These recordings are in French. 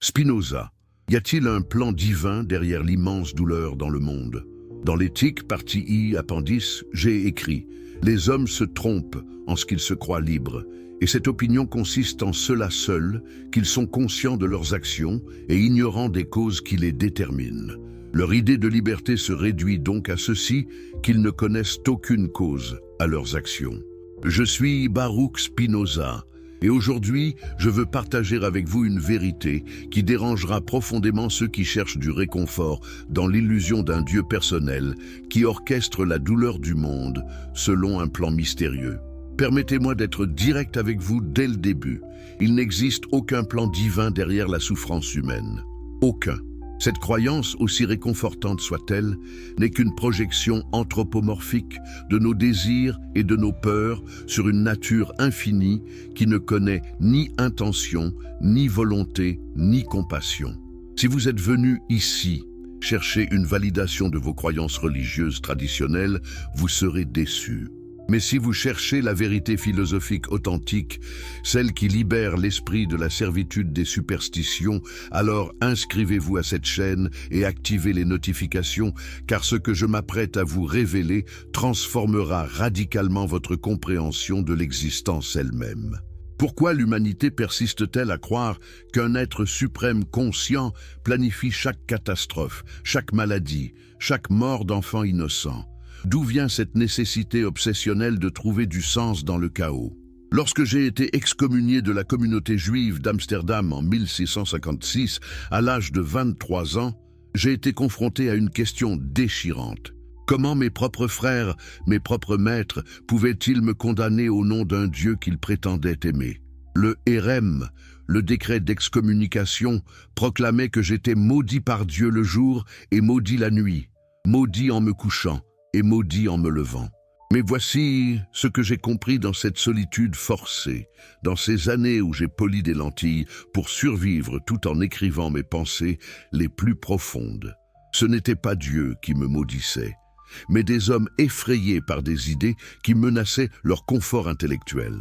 Spinoza. Y a-t-il un plan divin derrière l'immense douleur dans le monde? Dans l'Éthique, partie I, appendice, j'ai écrit « Les hommes se trompent en ce qu'ils se croient libres, et cette opinion consiste en cela seul, qu'ils sont conscients de leurs actions et ignorants des causes qui les déterminent. Leur idée de liberté se réduit donc à ceci, qu'ils ne connaissent aucune cause à leurs actions. Je suis Baruch Spinoza, et aujourd'hui, je veux partager avec vous une vérité qui dérangera profondément ceux qui cherchent du réconfort dans l'illusion d'un Dieu personnel qui orchestre la douleur du monde selon un plan mystérieux. Permettez-moi d'être direct avec vous dès le début. Il n'existe aucun plan divin derrière la souffrance humaine. Aucun. Cette croyance, aussi réconfortante soit-elle, n'est qu'une projection anthropomorphique de nos désirs et de nos peurs sur une nature infinie qui ne connaît ni intention, ni volonté, ni compassion. Si vous êtes venu ici chercher une validation de vos croyances religieuses traditionnelles, vous serez déçus. Mais si vous cherchez la vérité philosophique authentique, celle qui libère l'esprit de la servitude des superstitions, alors inscrivez-vous à cette chaîne et activez les notifications, car ce que je m'apprête à vous révéler transformera radicalement votre compréhension de l'existence elle-même. Pourquoi l'humanité persiste-t-elle à croire qu'un être suprême conscient planifie chaque catastrophe, chaque maladie, chaque mort d'enfants innocents? D'où vient cette nécessité obsessionnelle de trouver du sens dans le chaos? Lorsque j'ai été excommunié de la communauté juive d'Amsterdam en 1656, à l'âge de 23 ans, j'ai été confronté à une question déchirante. Comment mes propres frères, mes propres maîtres, pouvaient-ils me condamner au nom d'un Dieu qu'ils prétendaient aimer? Le Hérem, le décret d'excommunication, proclamait que j'étais maudit par Dieu le jour et maudit la nuit, maudit en me couchant et maudit en me levant. Mais voici ce que j'ai compris dans cette solitude forcée, dans ces années où j'ai poli des lentilles pour survivre tout en écrivant mes pensées les plus profondes. Ce n'était pas Dieu qui me maudissait, mais des hommes effrayés par des idées qui menaçaient leur confort intellectuel.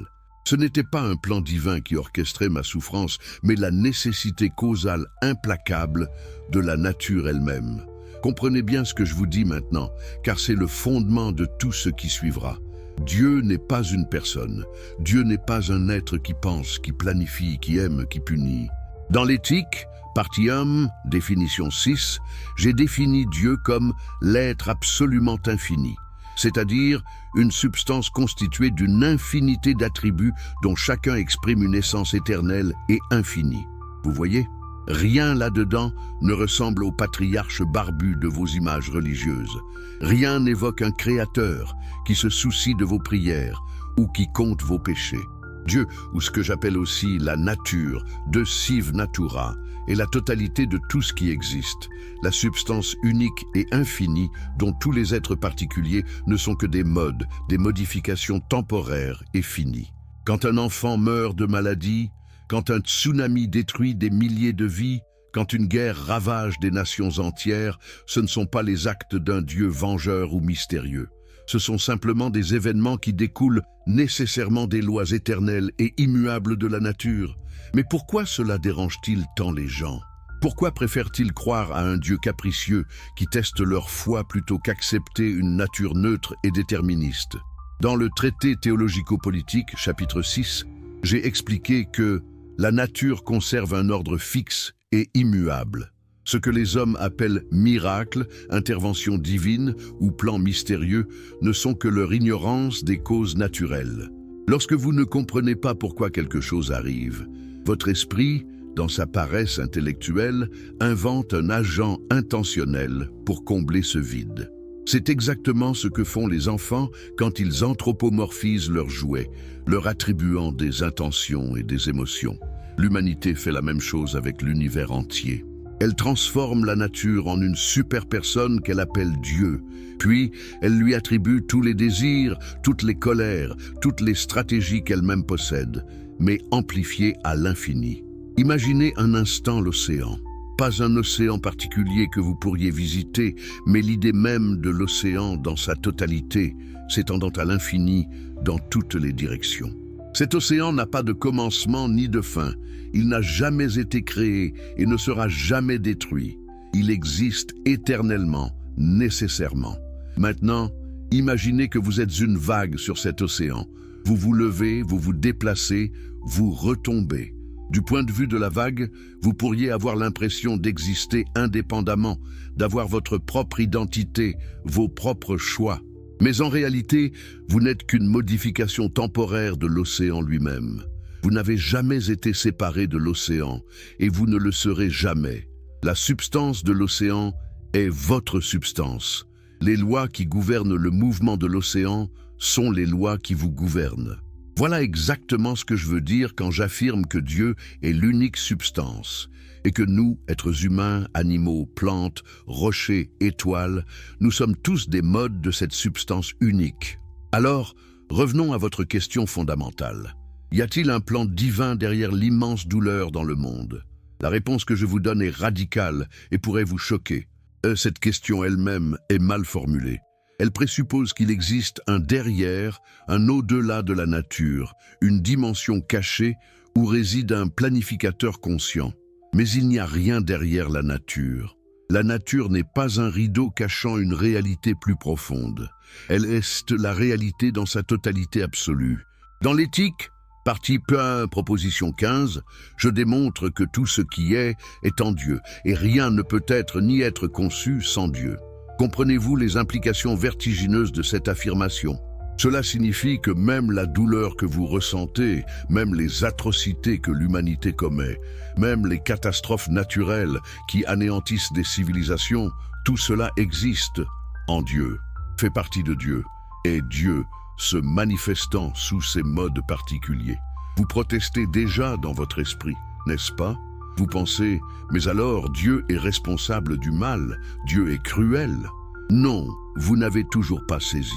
Ce n'était pas un plan divin qui orchestrait ma souffrance, mais la nécessité causale implacable de la nature elle-même. Comprenez bien ce que je vous dis maintenant, car c'est le fondement de tout ce qui suivra. Dieu n'est pas une personne. Dieu n'est pas un être qui pense, qui planifie, qui aime, qui punit. Dans l'Éthique, partie 1, définition 6, j'ai défini Dieu comme l'être absolument infini, c'est-à-dire une substance constituée d'une infinité d'attributs dont chacun exprime une essence éternelle et infinie. Vous voyez ? Rien là-dedans ne ressemble au patriarche barbu de vos images religieuses. Rien n'évoque un créateur qui se soucie de vos prières ou qui compte vos péchés. Dieu, ou ce que j'appelle aussi la nature, de Sive Natura, est la totalité de tout ce qui existe, la substance unique et infinie dont tous les êtres particuliers ne sont que des modes, des modifications temporaires et finies. Quand un enfant meurt de maladie, quand un tsunami détruit des milliers de vies, quand une guerre ravage des nations entières, ce ne sont pas les actes d'un Dieu vengeur ou mystérieux. Ce sont simplement des événements qui découlent nécessairement des lois éternelles et immuables de la nature. Mais pourquoi cela dérange-t-il tant les gens? Pourquoi préfèrent-ils croire à un Dieu capricieux qui teste leur foi plutôt qu'accepter une nature neutre et déterministe? Dans le traité théologico-politique, chapitre 6, j'ai expliqué que la nature conserve un ordre fixe et immuable. Ce que les hommes appellent miracle, intervention divine ou plan mystérieux ne sont que leur ignorance des causes naturelles. Lorsque vous ne comprenez pas pourquoi quelque chose arrive, votre esprit, dans sa paresse intellectuelle, invente un agent intentionnel pour combler ce vide. C'est exactement ce que font les enfants quand ils anthropomorphisent leurs jouets, leur attribuant des intentions et des émotions. L'humanité fait la même chose avec l'univers entier. Elle transforme la nature en une super-personne qu'elle appelle Dieu, puis elle lui attribue tous les désirs, toutes les colères, toutes les stratégies qu'elle-même possède, mais amplifiées à l'infini. Imaginez un instant l'océan. Pas un océan particulier que vous pourriez visiter, mais l'idée même de l'océan dans sa totalité, s'étendant à l'infini dans toutes les directions. Cet océan n'a pas de commencement ni de fin. Il n'a jamais été créé et ne sera jamais détruit. Il existe éternellement, nécessairement. Maintenant, imaginez que vous êtes une vague sur cet océan. Vous vous levez, vous vous déplacez, vous retombez. Du point de vue de la vague, vous pourriez avoir l'impression d'exister indépendamment, d'avoir votre propre identité, vos propres choix. Mais en réalité, vous n'êtes qu'une modification temporaire de l'océan lui-même. Vous n'avez jamais été séparé de l'océan et vous ne le serez jamais. La substance de l'océan est votre substance. Les lois qui gouvernent le mouvement de l'océan sont les lois qui vous gouvernent. Voilà exactement ce que je veux dire quand j'affirme que Dieu est l'unique substance et que nous, êtres humains, animaux, plantes, rochers, étoiles, nous sommes tous des modes de cette substance unique. Alors, revenons à votre question fondamentale. Y a-t-il un plan divin derrière l'immense douleur dans le monde? La réponse que je vous donne est radicale et pourrait vous choquer. Cette question elle-même est mal formulée. Elle présuppose qu'il existe un derrière, un au-delà de la nature, une dimension cachée où réside un planificateur conscient. Mais il n'y a rien derrière la nature. La nature n'est pas un rideau cachant une réalité plus profonde. Elle est la réalité dans sa totalité absolue. Dans l'éthique, partie 1, proposition 15, je démontre que tout ce qui est en Dieu, et rien ne peut être ni être conçu sans Dieu. Comprenez-vous les implications vertigineuses de cette affirmation? Cela signifie que même la douleur que vous ressentez, même les atrocités que l'humanité commet, même les catastrophes naturelles qui anéantissent des civilisations, tout cela existe en Dieu, fait partie de Dieu, et Dieu se manifestant sous ces modes particuliers. Vous protestez déjà dans votre esprit, n'est-ce pas? Vous pensez, mais alors Dieu est responsable du mal, Dieu est cruel. Non, vous n'avez toujours pas saisi.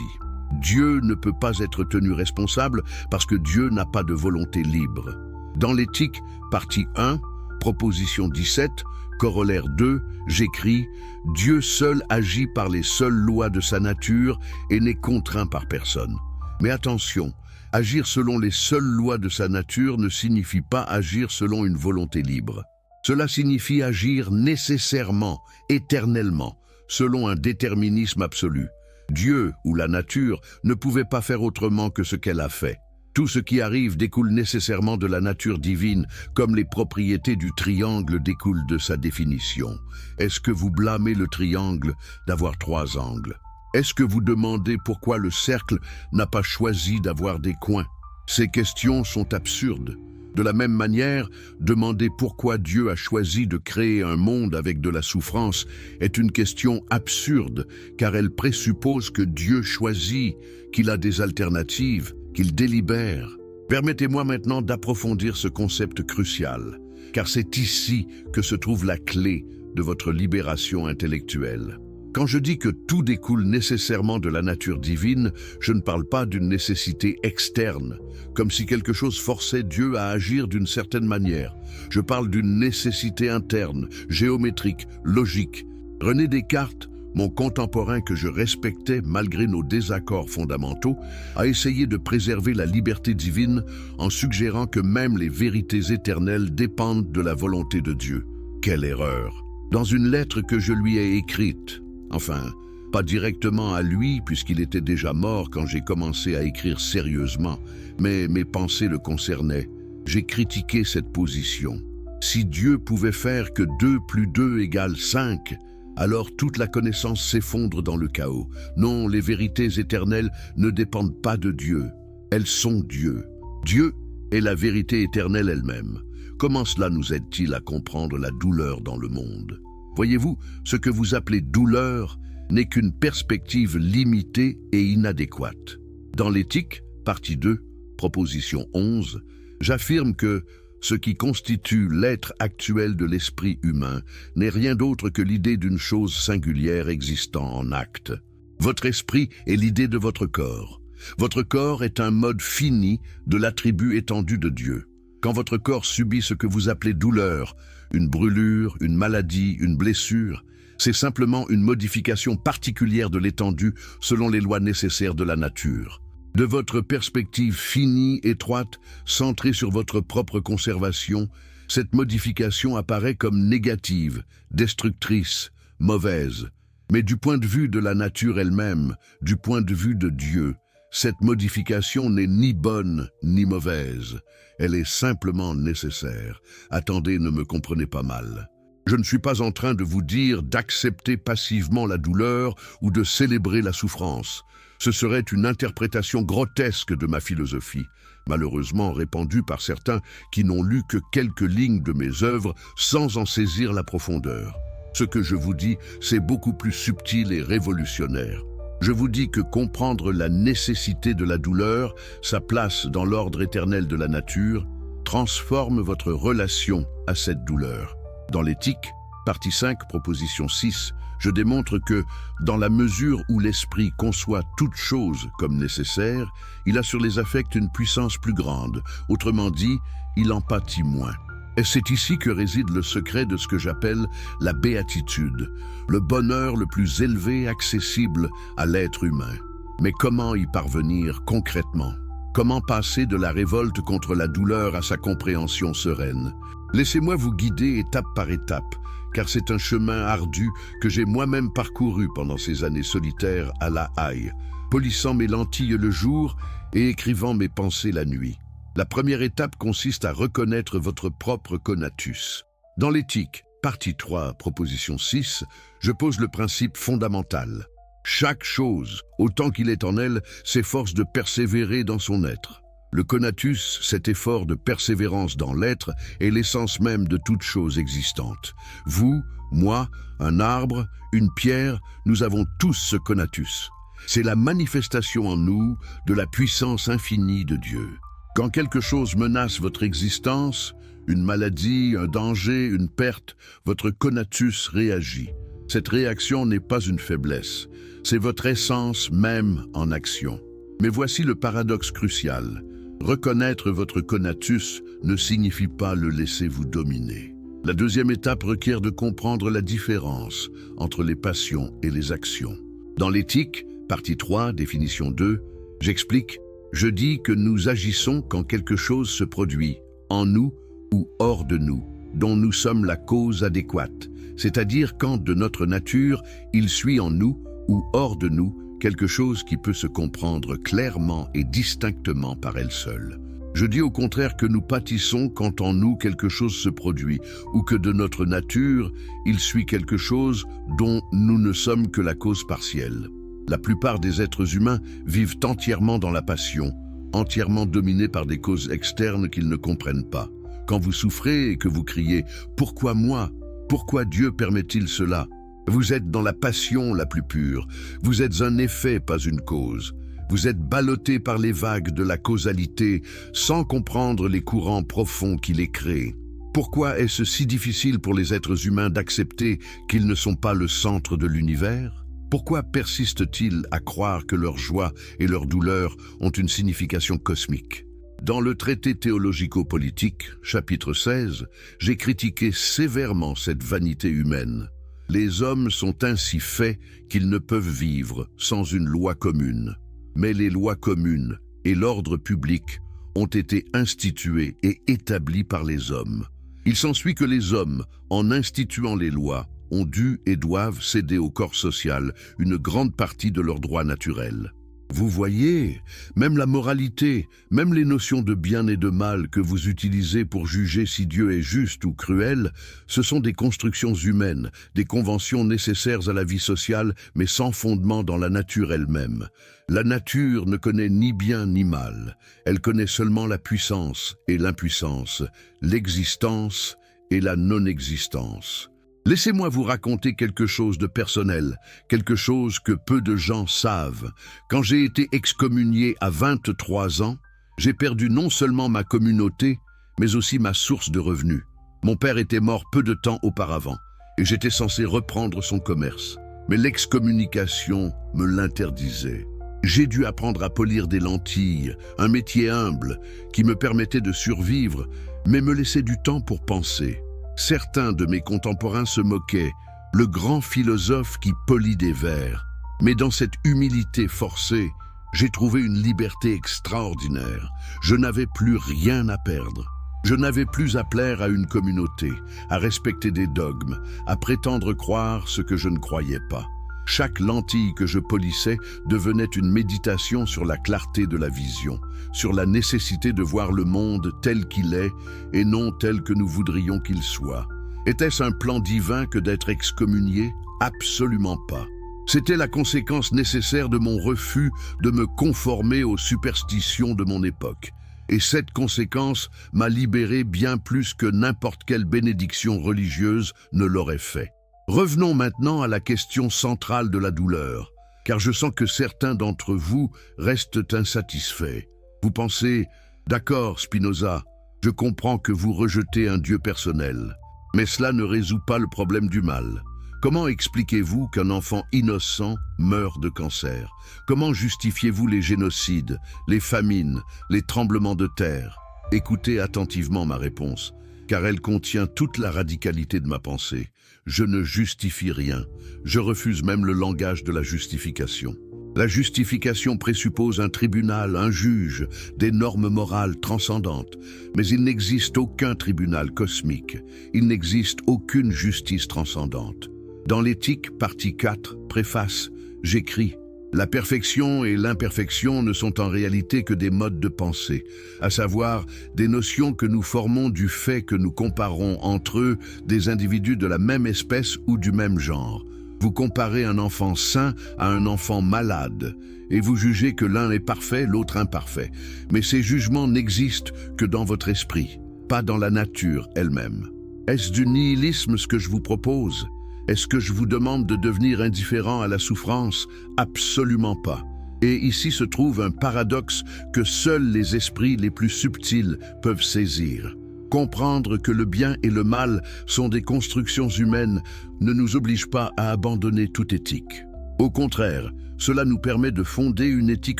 Dieu ne peut pas être tenu responsable parce que Dieu n'a pas de volonté libre. Dans l'éthique, partie 1, proposition 17, corollaire 2, j'écris « Dieu seul agit par les seules lois de sa nature et n'est contraint par personne ». Mais attention, agir selon les seules lois de sa nature ne signifie pas agir selon une volonté libre. Cela signifie agir nécessairement, éternellement, selon un déterminisme absolu. Dieu ou la nature ne pouvait pas faire autrement que ce qu'elle a fait. Tout ce qui arrive découle nécessairement de la nature divine, comme les propriétés du triangle découlent de sa définition. Est-ce que vous blâmez le triangle d'avoir 3 angles? Est-ce que vous demandez pourquoi le cercle n'a pas choisi d'avoir des coins? Ces questions sont absurdes. De la même manière, demander pourquoi Dieu a choisi de créer un monde avec de la souffrance est une question absurde, car elle présuppose que Dieu choisit, qu'il a des alternatives, qu'il délibère. Permettez-moi maintenant d'approfondir ce concept crucial, car c'est ici que se trouve la clé de votre libération intellectuelle. Quand je dis que tout découle nécessairement de la nature divine, je ne parle pas d'une nécessité externe, comme si quelque chose forçait Dieu à agir d'une certaine manière. Je parle d'une nécessité interne, géométrique, logique. René Descartes, mon contemporain que je respectais malgré nos désaccords fondamentaux, a essayé de préserver la liberté divine en suggérant que même les vérités éternelles dépendent de la volonté de Dieu. Quelle erreur! Dans une lettre que je lui ai écrite, enfin, pas directement à lui puisqu'il était déjà mort quand j'ai commencé à écrire sérieusement, mais mes pensées le concernaient. J'ai critiqué cette position. Si Dieu pouvait faire que 2 plus 2 égale 5, alors toute la connaissance s'effondre dans le chaos. Non, les vérités éternelles ne dépendent pas de Dieu. Elles sont Dieu. Dieu est la vérité éternelle elle-même. Comment cela nous aide-t-il à comprendre la douleur dans le monde? Voyez-vous, ce que vous appelez douleur n'est qu'une perspective limitée et inadéquate. Dans l'éthique, partie 2, proposition 11, j'affirme que ce qui constitue l'être actuel de l'esprit humain n'est rien d'autre que l'idée d'une chose singulière existant en acte. Votre esprit est l'idée de votre corps. Votre corps est un mode fini de l'attribut étendu de Dieu. Quand votre corps subit ce que vous appelez douleur, une brûlure, une maladie, une blessure, c'est simplement une modification particulière de l'étendue selon les lois nécessaires de la nature. De votre perspective finie, étroite, centrée sur votre propre conservation, cette modification apparaît comme négative, destructrice, mauvaise. Mais du point de vue de la nature elle-même, du point de vue de Dieu, cette modification n'est ni bonne ni mauvaise. Elle est simplement nécessaire. Attendez, ne me comprenez pas mal. Je ne suis pas en train de vous dire d'accepter passivement la douleur ou de célébrer la souffrance. Ce serait une interprétation grotesque de ma philosophie, malheureusement répandue par certains qui n'ont lu que quelques lignes de mes œuvres sans en saisir la profondeur. Ce que je vous dis, c'est beaucoup plus subtil et révolutionnaire. Je vous dis que comprendre la nécessité de la douleur, sa place dans l'ordre éternel de la nature, transforme votre relation à cette douleur. Dans l'éthique, partie 5, proposition 6, je démontre que, dans la mesure où l'esprit conçoit toute chose comme nécessaire, il a sur les affects une puissance plus grande. Autrement dit, il en pâtit moins. Et c'est ici que réside le secret de ce que j'appelle la béatitude, le bonheur le plus élevé accessible à l'être humain. Mais comment y parvenir concrètement? Comment passer de la révolte contre la douleur à sa compréhension sereine? Laissez-moi vous guider étape par étape, car c'est un chemin ardu que j'ai moi-même parcouru pendant ces années solitaires à La Haye, polissant mes lentilles le jour et écrivant mes pensées la nuit. La première étape consiste à reconnaître votre propre conatus. Dans l'éthique, partie 3, proposition 6, je pose le principe fondamental. Chaque chose, autant qu'il est en elle, s'efforce de persévérer dans son être. Le conatus, cet effort de persévérance dans l'être, est l'essence même de toute chose existante. Vous, moi, un arbre, une pierre, nous avons tous ce conatus. C'est la manifestation en nous de la puissance infinie de Dieu. Quand quelque chose menace votre existence, une maladie, un danger, une perte, votre conatus réagit. Cette réaction n'est pas une faiblesse, c'est votre essence même en action. Mais voici le paradoxe crucial. Reconnaître votre conatus ne signifie pas le laisser vous dominer. La deuxième étape requiert de comprendre la différence entre les passions et les actions. Dans l'éthique, partie 3, définition 2, j'explique: je dis que nous agissons quand quelque chose se produit, en nous ou hors de nous, dont nous sommes la cause adéquate, c'est-à-dire quand de notre nature, il suit en nous ou hors de nous quelque chose qui peut se comprendre clairement et distinctement par elle seule. Je dis au contraire que nous pâtissons quand en nous quelque chose se produit, ou que de notre nature, il suit quelque chose dont nous ne sommes que la cause partielle. La plupart des êtres humains vivent entièrement dans la passion, entièrement dominés par des causes externes qu'ils ne comprennent pas. Quand vous souffrez et que vous criez « Pourquoi moi ? Pourquoi Dieu permet-il cela ?» Vous êtes dans la passion la plus pure. Vous êtes un effet, pas une cause. Vous êtes ballotté par les vagues de la causalité sans comprendre les courants profonds qui les créent. Pourquoi est-ce si difficile pour les êtres humains d'accepter qu'ils ne sont pas le centre de l'univers ? Pourquoi persistent-ils à croire que leur joie et leur douleur ont une signification cosmique? Dans le traité théologico-politique, chapitre 16, j'ai critiqué sévèrement cette vanité humaine. Les hommes sont ainsi faits qu'ils ne peuvent vivre sans une loi commune. Mais les lois communes et l'ordre public ont été institués et établis par les hommes. Il s'ensuit que les hommes, en instituant les lois, ont dû et doivent céder au corps social une grande partie de leurs droits naturels. Vous voyez, même la moralité, même les notions de bien et de mal que vous utilisez pour juger si Dieu est juste ou cruel, ce sont des constructions humaines, des conventions nécessaires à la vie sociale, mais sans fondement dans la nature elle-même. La nature ne connaît ni bien ni mal, elle connaît seulement la puissance et l'impuissance, l'existence et la non-existence. Laissez-moi vous raconter quelque chose de personnel, quelque chose que peu de gens savent. Quand j'ai été excommunié à 23 ans, j'ai perdu non seulement ma communauté, mais aussi ma source de revenus. Mon père était mort peu de temps auparavant, et j'étais censé reprendre son commerce. Mais l'excommunication me l'interdisait. J'ai dû apprendre à polir des lentilles, un métier humble qui me permettait de survivre, mais me laissait du temps pour penser. Certains de mes contemporains se moquaient, le grand philosophe qui polit des vers. Mais dans cette humilité forcée, J'ai trouvé une liberté extraordinaire. Je n'avais plus rien à perdre. Je n'avais plus à plaire à une communauté, à respecter des dogmes, à prétendre croire ce que je ne croyais pas. Chaque lentille que je polissais devenait une méditation sur la clarté de la vision, sur la nécessité de voir le monde tel qu'il est et non tel que nous voudrions qu'il soit. Était-ce un plan divin que d'être excommunié? Absolument pas. C'était la conséquence nécessaire de mon refus de me conformer aux superstitions de mon époque. Et cette conséquence m'a libéré bien plus que n'importe quelle bénédiction religieuse ne l'aurait fait. Revenons maintenant à la question centrale de la douleur, car je sens que certains d'entre vous restent insatisfaits. Vous pensez, d'accord Spinoza, je comprends que vous rejetez un Dieu personnel, mais cela ne résout pas le problème du mal. Comment expliquez-vous qu'un enfant innocent meurt de cancer? Comment justifiez-vous les génocides, les famines, les tremblements de terre? Écoutez attentivement ma réponse, car elle contient toute la radicalité de ma pensée. Je ne justifie rien. Je refuse même le langage de la justification. La justification présuppose un tribunal, un juge, des normes morales transcendantes. Mais il n'existe aucun tribunal cosmique. Il n'existe aucune justice transcendante. Dans l'éthique, partie 4, préface, j'écris « La perfection et l'imperfection ne sont en réalité que des modes de pensée, à savoir des notions que nous formons du fait que nous comparons entre eux des individus de la même espèce ou du même genre. Vous comparez un enfant sain à un enfant malade, et vous jugez que l'un est parfait, l'autre imparfait. Mais ces jugements n'existent que dans votre esprit, pas dans la nature elle-même. Est-ce du nihilisme ce que je vous propose ? Est-ce que je vous demande de devenir indifférent à la souffrance? Absolument pas. Et ici se trouve un paradoxe que seuls les esprits les plus subtils peuvent saisir. Comprendre que le bien et le mal sont des constructions humaines ne nous oblige pas à abandonner toute éthique. Au contraire, cela nous permet de fonder une éthique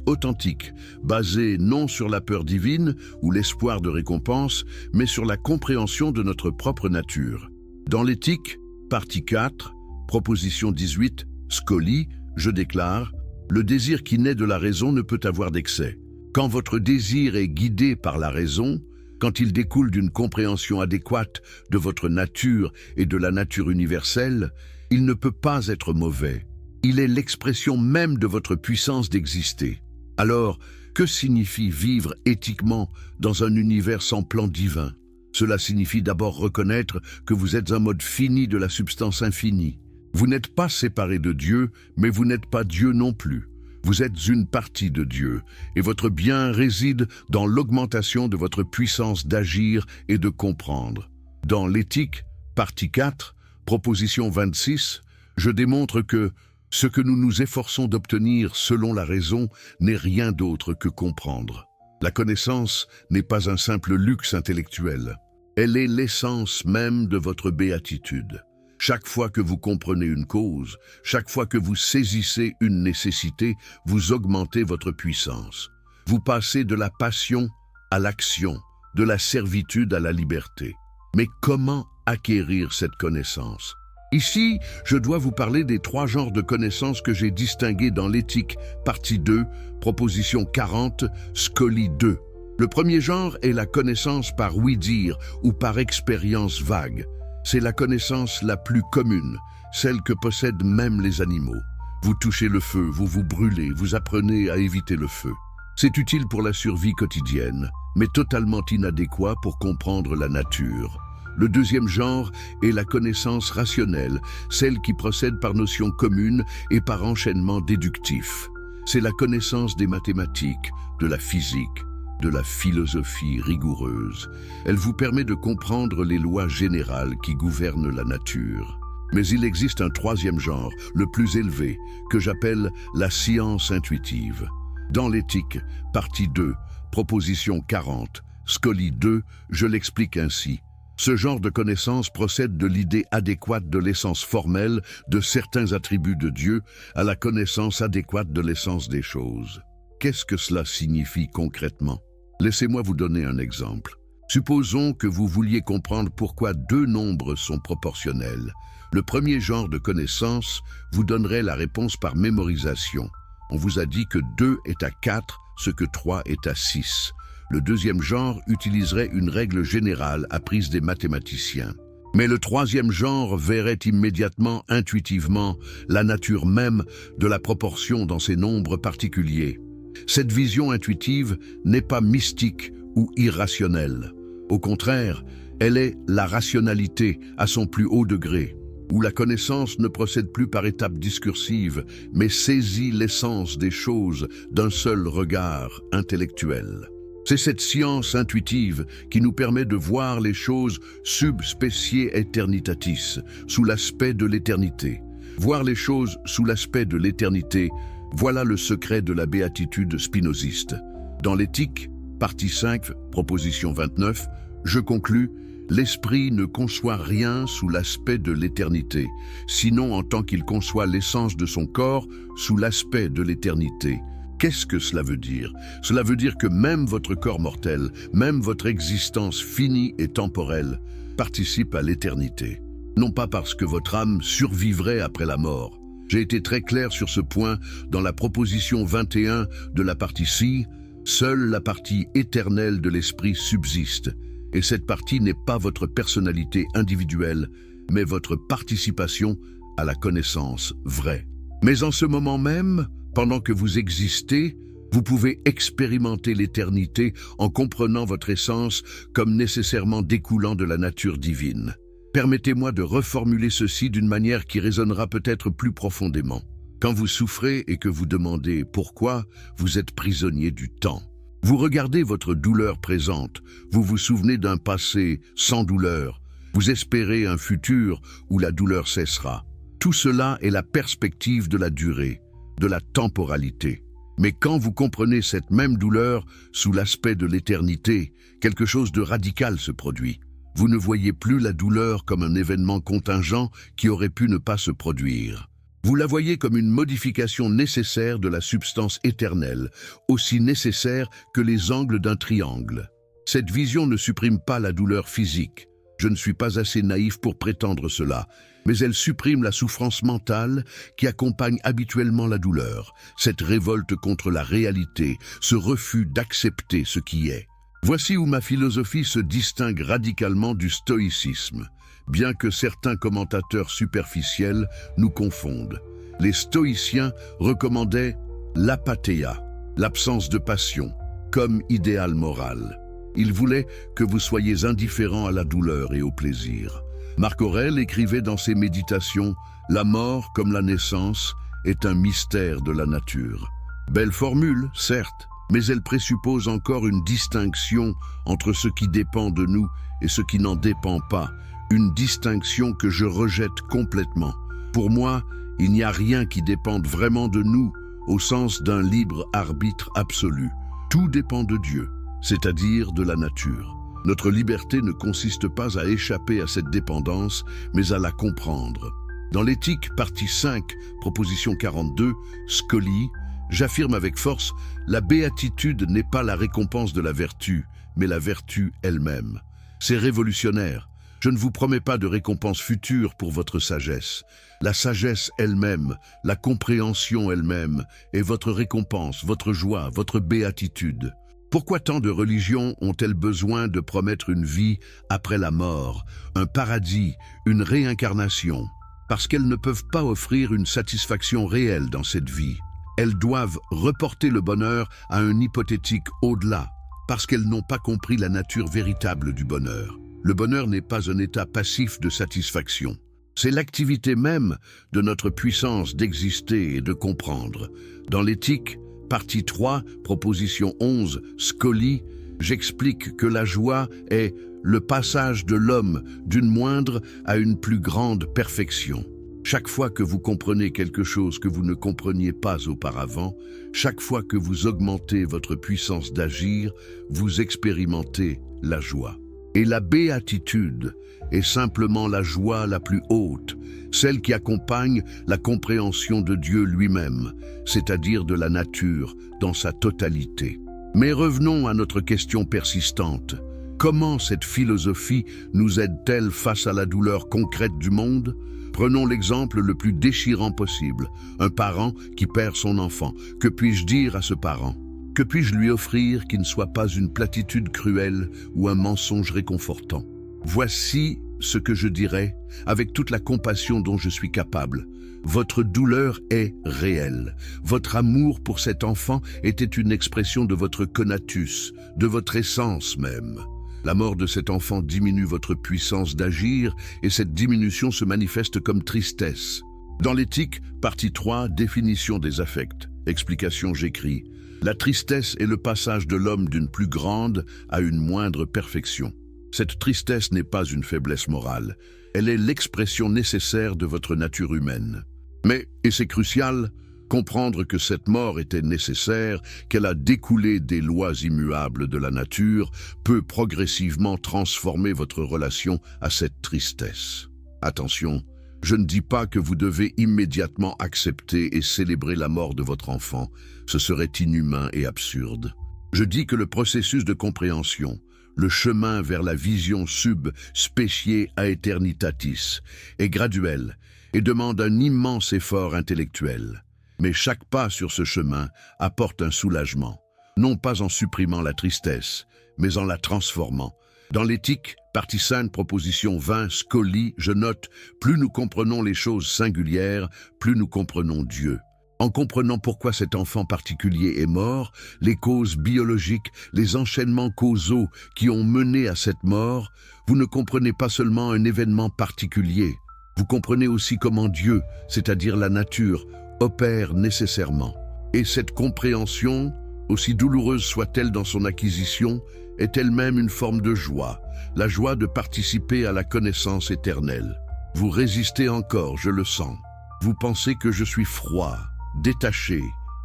authentique, basée non sur la peur divine ou l'espoir de récompense, mais sur la compréhension de notre propre nature. Dans l'éthique, Partie 4, proposition 18, Scoli, je déclare, le désir qui naît de la raison ne peut avoir d'excès. Quand votre désir est guidé par la raison, quand il découle d'une compréhension adéquate de votre nature et de la nature universelle, il ne peut pas être mauvais. Il est l'expression même de votre puissance d'exister. Alors, que signifie vivre éthiquement dans un univers sans plan divin ? Cela signifie d'abord reconnaître que vous êtes un mode fini de la substance infinie. Vous n'êtes pas séparé de Dieu, mais vous n'êtes pas Dieu non plus. Vous êtes une partie de Dieu, et votre bien réside dans l'augmentation de votre puissance d'agir et de comprendre. Dans l'éthique, partie 4, proposition 26, je démontre que ce que nous nous efforçons d'obtenir selon la raison n'est rien d'autre que comprendre. La connaissance n'est pas un simple luxe intellectuel. Elle est l'essence même de votre béatitude. Chaque fois que vous comprenez une cause, chaque fois que vous saisissez une nécessité, vous augmentez votre puissance. Vous passez de la passion à l'action, de la servitude à la liberté. Mais comment acquérir cette connaissance? Ici, je dois vous parler des 3 genres de connaissances que j'ai distingués dans l'éthique, partie 2, proposition 40, Scoli 2. Le premier genre est la connaissance par ouï-dire ou par expérience vague. C'est la connaissance la plus commune, celle que possèdent même les animaux. Vous touchez le feu, vous vous brûlez, vous apprenez à éviter le feu. C'est utile pour la survie quotidienne, mais totalement inadéquat pour comprendre la nature. Le deuxième genre est la connaissance rationnelle, celle qui procède par notions communes et par enchaînement déductif. C'est la connaissance des mathématiques, de la physique, de la philosophie rigoureuse. Elle vous permet de comprendre les lois générales qui gouvernent la nature. Mais il existe un troisième genre, le plus élevé, que j'appelle la science intuitive. Dans l'éthique, partie 2, proposition 40, Scoli 2, je l'explique ainsi. Ce genre de connaissance procède de l'idée adéquate de l'essence formelle de certains attributs de Dieu à la connaissance adéquate de l'essence des choses. Qu'est-ce que cela signifie concrètement? Laissez-moi vous donner un exemple. Supposons que vous vouliez comprendre pourquoi 2 nombres sont proportionnels. Le premier genre de connaissance vous donnerait la réponse par mémorisation. On vous a dit que 2 est à 4, ce que 3 est à 6. Le deuxième genre utiliserait une règle générale apprise des mathématiciens. Mais le troisième genre verrait immédiatement, intuitivement, la nature même de la proportion dans ses nombres particuliers. Cette vision intuitive n'est pas mystique ou irrationnelle. Au contraire, elle est la rationalité à son plus haut degré, où la connaissance ne procède plus par étapes discursives, mais saisit l'essence des choses d'un seul regard intellectuel. C'est cette science intuitive qui nous permet de voir les choses sub specie aeternitatis, sous l'aspect de l'éternité. Voir les choses sous l'aspect de l'éternité, voilà le secret de la béatitude spinoziste. Dans l'éthique, partie 5, proposition 29, je conclus: l'esprit ne conçoit rien sous l'aspect de l'éternité, sinon en tant qu'il conçoit l'essence de son corps sous l'aspect de l'éternité. Qu'est-ce que cela veut dire? Cela veut dire que même votre corps mortel, même votre existence finie et temporelle, participe à l'éternité. Non pas parce que votre âme survivrait après la mort. J'ai été très clair sur ce point dans la proposition 21 de la partie C. Seule la partie éternelle de l'esprit subsiste. Et cette partie n'est pas votre personnalité individuelle, mais votre participation à la connaissance vraie. Mais en ce moment même, pendant que vous existez, vous pouvez expérimenter l'éternité en comprenant votre essence comme nécessairement découlant de la nature divine. Permettez-moi de reformuler ceci d'une manière qui résonnera peut-être plus profondément. Quand vous souffrez et que vous demandez pourquoi, vous êtes prisonnier du temps. Vous regardez votre douleur présente, vous vous souvenez d'un passé sans douleur, vous espérez un futur où la douleur cessera. Tout cela est la perspective de la durée, de la temporalité. Mais quand vous comprenez cette même douleur sous l'aspect de l'éternité, quelque chose de radical se produit. Vous ne voyez plus la douleur comme un événement contingent qui aurait pu ne pas se produire. Vous la voyez comme une modification nécessaire de la substance éternelle, aussi nécessaire que les angles d'un triangle. Cette vision ne supprime pas la douleur physique. Je ne suis pas assez naïf pour prétendre cela, mais elle supprime la souffrance mentale qui accompagne habituellement la douleur, cette révolte contre la réalité, ce refus d'accepter ce qui est. Voici où ma philosophie se distingue radicalement du stoïcisme, bien que certains commentateurs superficiels nous confondent. Les stoïciens recommandaient l'apathéia, l'absence de passion, comme idéal moral. Ils voulaient que vous soyez indifférent à la douleur et au plaisir. Marc Aurèle écrivait dans ses méditations « La mort, comme la naissance, est un mystère de la nature ». Belle formule, certes, mais elle présuppose encore une distinction entre ce qui dépend de nous et ce qui n'en dépend pas, une distinction que je rejette complètement. Pour moi, il n'y a rien qui dépende vraiment de nous, au sens d'un libre arbitre absolu. Tout dépend de Dieu, c'est-à-dire de la nature. Notre liberté ne consiste pas à échapper à cette dépendance, mais à la comprendre. Dans l'éthique, partie 5, proposition 42, Scoli, j'affirme avec force, la béatitude n'est pas la récompense de la vertu, mais la vertu elle-même. C'est révolutionnaire. Je ne vous promets pas de récompense future pour votre sagesse. La sagesse elle-même, la compréhension elle-même, est votre récompense, votre joie, votre béatitude. Pourquoi tant de religions ont-elles besoin de promettre une vie après la mort, un paradis, une réincarnation? Parce qu'elles ne peuvent pas offrir une satisfaction réelle dans cette vie. Elles doivent reporter le bonheur à un hypothétique au-delà, parce qu'elles n'ont pas compris la nature véritable du bonheur. Le bonheur n'est pas un état passif de satisfaction. C'est l'activité même de notre puissance d'exister et de comprendre. Dans l'éthique, partie 3, proposition 11, Scoli, j'explique que la joie est le passage de l'homme d'une moindre à une plus grande perfection. Chaque fois que vous comprenez quelque chose que vous ne compreniez pas auparavant, chaque fois que vous augmentez votre puissance d'agir, vous expérimentez la joie. Et la béatitude est simplement la joie la plus haute, celle qui accompagne la compréhension de Dieu lui-même, c'est-à-dire de la nature dans sa totalité. Mais revenons à notre question persistante. Comment cette philosophie nous aide-t-elle face à la douleur concrète du monde? Prenons l'exemple le plus déchirant possible. Un parent qui perd son enfant. Que puis-je dire à ce parent? Que puis-je lui offrir qui ne soit pas une platitude cruelle ou un mensonge réconfortant? Voici ce que je dirais avec toute la compassion dont je suis capable. Votre douleur est réelle. Votre amour pour cet enfant était une expression de votre conatus, de votre essence même. La mort de cet enfant diminue votre puissance d'agir et cette diminution se manifeste comme tristesse. Dans l'éthique, partie 3, définition des affects. Explication, j'écris. La tristesse est le passage de l'homme d'une plus grande à une moindre perfection. Cette tristesse n'est pas une faiblesse morale, elle est l'expression nécessaire de votre nature humaine. Mais, et c'est crucial, comprendre que cette mort était nécessaire, qu'elle a découlé des lois immuables de la nature, peut progressivement transformer votre relation à cette tristesse. Attention, je ne dis pas que vous devez immédiatement accepter et célébrer la mort de votre enfant, ce serait inhumain et absurde. Je dis que le processus de compréhension, le chemin vers la vision sub specie aeternitatis, est graduel et demande un immense effort intellectuel. Mais chaque pas sur ce chemin apporte un soulagement, non pas en supprimant la tristesse, mais en la transformant. Dans l'éthique, partie 5, proposition 20, Scoli, je note, plus nous comprenons les choses singulières, plus nous comprenons Dieu. En comprenant pourquoi cet enfant particulier est mort, les causes biologiques, les enchaînements causaux qui ont mené à cette mort, vous ne comprenez pas seulement un événement particulier, vous comprenez aussi comment Dieu, c'est-à-dire la nature, opère nécessairement. Et cette compréhension, aussi douloureuse soit-elle dans son acquisition, est elle-même une forme de joie, la joie de participer à la connaissance éternelle. Vous résistez encore, je le sens. Vous pensez que je suis froid, détaché,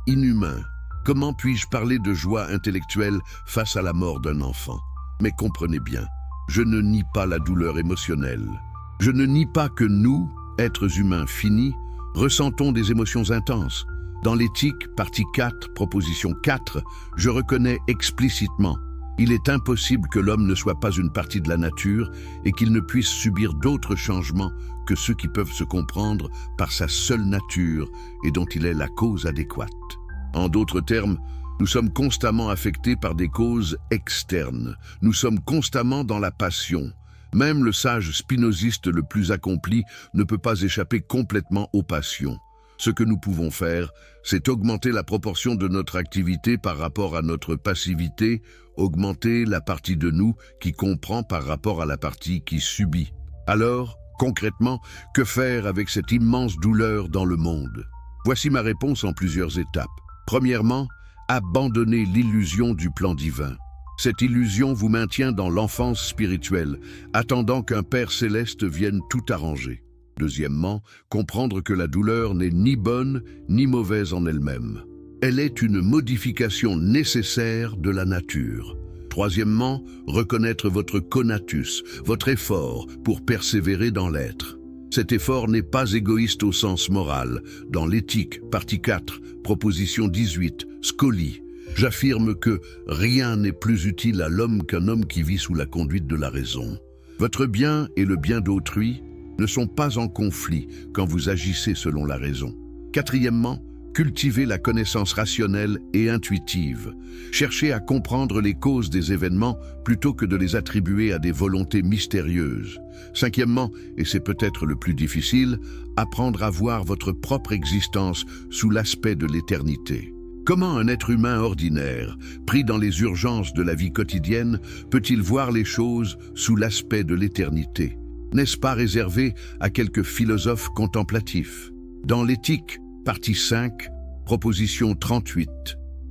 inhumain. Comment puis-je parler de joie intellectuelle face à la mort d'un enfant? Mais comprenez bien, je ne nie pas la douleur émotionnelle. Je ne nie pas que nous, êtres humains finis, ressentons des émotions intenses. Dans l'éthique, partie 4, proposition 4, je reconnais explicitement: il est impossible que l'homme ne soit pas une partie de la nature et qu'il ne puisse subir d'autres changements que ceux qui peuvent se comprendre par sa seule nature et dont il est la cause adéquate. En d'autres termes, nous sommes constamment affectés par des causes externes. Nous sommes constamment dans la passion. Même le sage spinoziste le plus accompli ne peut pas échapper complètement aux passions. Ce que nous pouvons faire, c'est augmenter la proportion de notre activité par rapport à notre passivité, augmenter la partie de nous qui comprend par rapport à la partie qui subit. Alors, concrètement, que faire avec cette immense douleur dans le monde? Voici ma réponse en plusieurs étapes. Premièrement, abandonnez l'illusion du plan divin. Cette illusion vous maintient dans l'enfance spirituelle, attendant qu'un Père céleste vienne tout arranger. Deuxièmement, comprendre que la douleur n'est ni bonne ni mauvaise en elle-même. Elle est une modification nécessaire de la nature. Troisièmement, reconnaître votre conatus, votre effort pour persévérer dans l'être. Cet effort n'est pas égoïste au sens moral. Dans l'éthique, partie 4, proposition 18, Scoli, j'affirme que rien n'est plus utile à l'homme qu'un homme qui vit sous la conduite de la raison. Votre bien et le bien d'autrui ne sont pas en conflit quand vous agissez selon la raison. Quatrièmement, cultivez la connaissance rationnelle et intuitive. Cherchez à comprendre les causes des événements plutôt que de les attribuer à des volontés mystérieuses. Cinquièmement, et c'est peut-être le plus difficile, apprendre à voir votre propre existence sous l'aspect de l'éternité. Comment un être humain ordinaire, pris dans les urgences de la vie quotidienne, peut-il voir les choses sous l'aspect de l'éternité? N'est-ce pas réservé à quelques philosophes contemplatifs? Dans l'éthique, partie 5, proposition 38,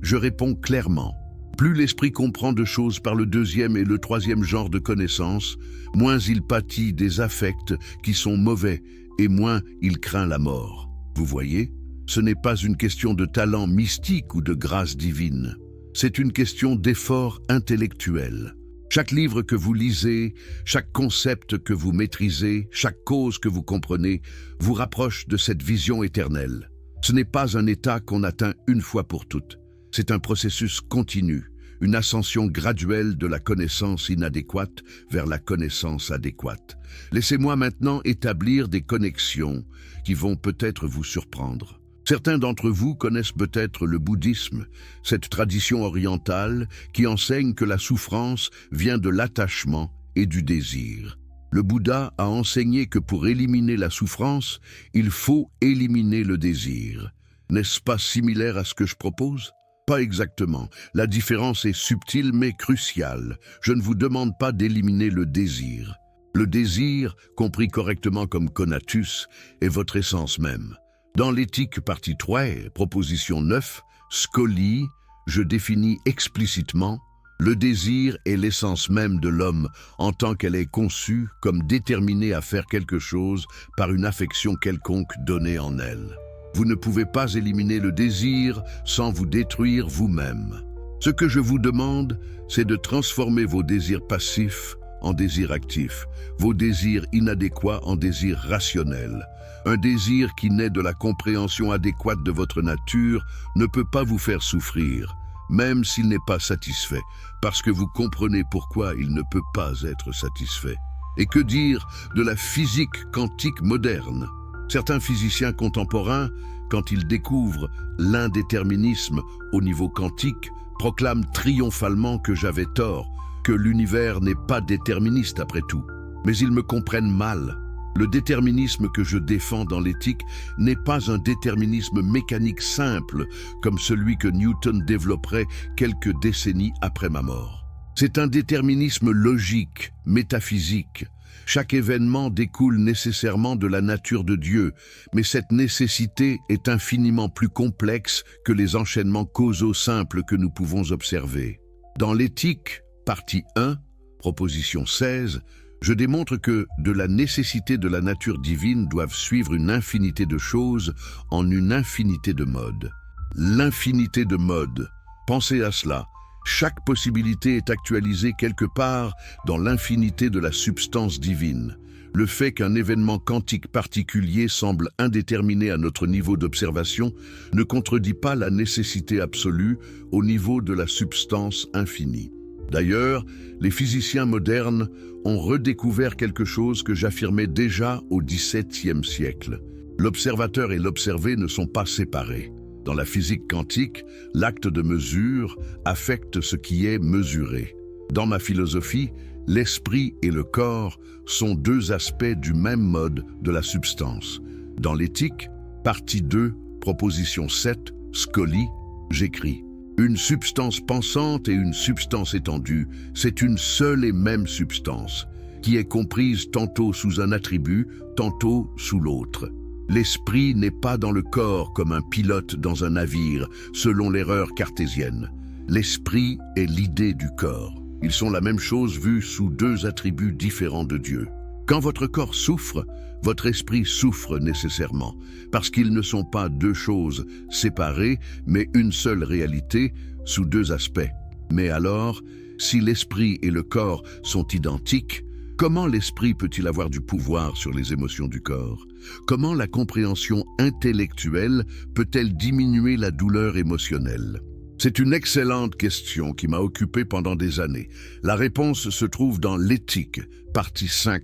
je réponds clairement. Plus l'esprit comprend de choses par le deuxième et le troisième genre de connaissances, moins il pâtit des affects qui sont mauvais et moins il craint la mort. Vous voyez? Ce n'est pas une question de talent mystique ou de grâce divine. C'est une question d'effort intellectuel. Chaque livre que vous lisez, chaque concept que vous maîtrisez, chaque cause que vous comprenez, vous rapproche de cette vision éternelle. Ce n'est pas un état qu'on atteint une fois pour toutes. C'est un processus continu, une ascension graduelle de la connaissance inadéquate vers la connaissance adéquate. Laissez-moi maintenant établir des connexions qui vont peut-être vous surprendre. Certains d'entre vous connaissent peut-être le bouddhisme, cette tradition orientale qui enseigne que la souffrance vient de l'attachement et du désir. Le Bouddha a enseigné que pour éliminer la souffrance, il faut éliminer le désir. N'est-ce pas similaire à ce que je propose? Pas exactement. La différence est subtile mais cruciale. Je ne vous demande pas d'éliminer le désir. Le désir, compris correctement comme conatus, est votre essence même. Dans l'éthique partie 3, proposition 9, Scoli, je définis explicitement: le désir est l'essence même de l'homme en tant qu'elle est conçue comme déterminée à faire quelque chose par une affection quelconque donnée en elle. Vous ne pouvez pas éliminer le désir sans vous détruire vous-même. Ce que je vous demande, c'est de transformer vos désirs passifs en désirs actifs, vos désirs inadéquats en désirs rationnels. Un désir qui naît de la compréhension adéquate de votre nature ne peut pas vous faire souffrir, même s'il n'est pas satisfait, parce que vous comprenez pourquoi il ne peut pas être satisfait. Et que dire de la physique quantique moderne? Certains physiciens contemporains, quand ils découvrent l'indéterminisme au niveau quantique, proclament triomphalement que j'avais tort, que l'univers n'est pas déterministe après tout. Mais ils me comprennent mal. Le déterminisme que je défends dans l'éthique n'est pas un déterminisme mécanique simple, comme celui que Newton développerait quelques décennies après ma mort. C'est un déterminisme logique, métaphysique. Chaque événement découle nécessairement de la nature de Dieu, mais cette nécessité est infiniment plus complexe que les enchaînements causaux simples que nous pouvons observer. Dans l'éthique, partie 1, proposition 16, je démontre que de la nécessité de la nature divine doivent suivre une infinité de choses en une infinité de modes. L'infinité de modes, pensez à cela. Chaque possibilité est actualisée quelque part dans l'infinité de la substance divine. Le fait qu'un événement quantique particulier semble indéterminé à notre niveau d'observation ne contredit pas la nécessité absolue au niveau de la substance infinie. D'ailleurs, les physiciens modernes ont redécouvert quelque chose que j'affirmais déjà au XVIIe siècle. L'observateur et l'observé ne sont pas séparés. Dans la physique quantique, l'acte de mesure affecte ce qui est mesuré. Dans ma philosophie, l'esprit et le corps sont deux aspects du même mode de la substance. Dans l'éthique, partie 2, proposition 7, Scoli, j'écris: une substance pensante et une substance étendue, c'est une seule et même substance, qui est comprise tantôt sous un attribut, tantôt sous l'autre. L'esprit n'est pas dans le corps comme un pilote dans un navire, selon l'erreur cartésienne. L'esprit est l'idée du corps. Ils sont la même chose vue sous deux attributs différents de Dieu. Quand votre corps souffre, votre esprit souffre nécessairement, parce qu'ils ne sont pas deux choses séparées, mais une seule réalité sous deux aspects. Mais alors, si l'esprit et le corps sont identiques, comment l'esprit peut-il avoir du pouvoir sur les émotions du corps? Comment la compréhension intellectuelle peut-elle diminuer la douleur émotionnelle? C'est une excellente question qui m'a occupé pendant des années. La réponse se trouve dans l'éthique, partie 5,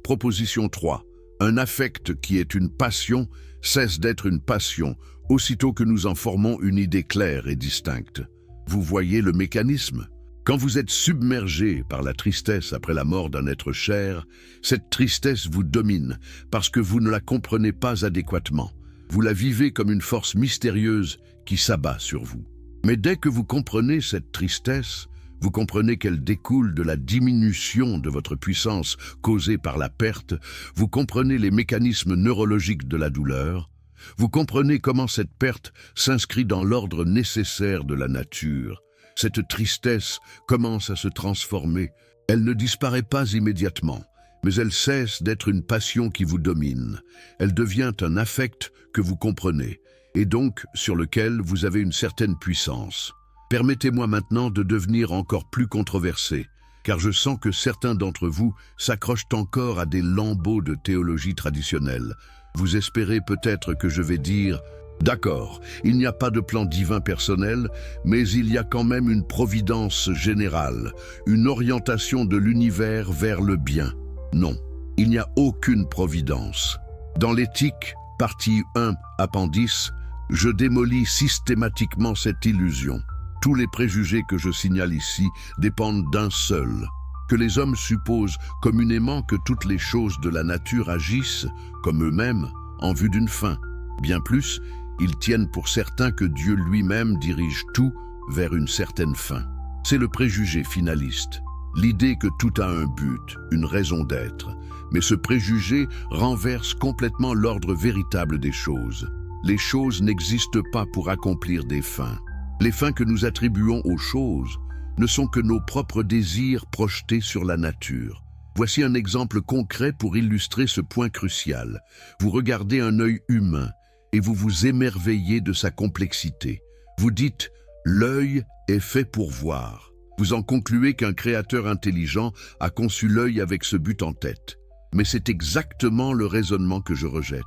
proposition 3. Un affect qui est une passion cesse d'être une passion, aussitôt que nous en formons une idée claire et distincte. Vous voyez le mécanisme? Quand vous êtes submergé par la tristesse après la mort d'un être cher, cette tristesse vous domine parce que vous ne la comprenez pas adéquatement. Vous la vivez comme une force mystérieuse qui s'abat sur vous. Mais dès que vous comprenez cette tristesse, vous comprenez qu'elle découle de la diminution de votre puissance causée par la perte, vous comprenez les mécanismes neurologiques de la douleur, vous comprenez comment cette perte s'inscrit dans l'ordre nécessaire de la nature. Cette tristesse commence à se transformer. Elle ne disparaît pas immédiatement, mais elle cesse d'être une passion qui vous domine. Elle devient un affect que vous comprenez, et donc sur lequel vous avez une certaine puissance. Permettez-moi maintenant de devenir encore plus controversé, car je sens que certains d'entre vous s'accrochent encore à des lambeaux de théologie traditionnelle. Vous espérez peut-être que je vais dire D'accord, il n'y a pas de plan divin personnel, mais il y a quand même une providence générale, une orientation de l'univers vers le bien. Non, il n'y a aucune providence. Dans l'éthique, partie 1, appendice, je démolis systématiquement cette illusion. Tous les préjugés que je signale ici dépendent d'un seul, que les hommes supposent communément que toutes les choses de la nature agissent, comme eux-mêmes, en vue d'une fin. Bien plus, ils tiennent pour certain que Dieu lui-même dirige tout vers une certaine fin. C'est le préjugé finaliste, l'idée que tout a un but, une raison d'être. Mais ce préjugé renverse complètement l'ordre véritable des choses. Les choses n'existent pas pour accomplir des fins. Les fins que nous attribuons aux choses ne sont que nos propres désirs projetés sur la nature. Voici un exemple concret pour illustrer ce point crucial. Vous regardez un œil humain et vous vous émerveillez de sa complexité. Vous dites « l'œil est fait pour voir ». Vous en concluez qu'un créateur intelligent a conçu l'œil avec ce but en tête. Mais c'est exactement le raisonnement que je rejette.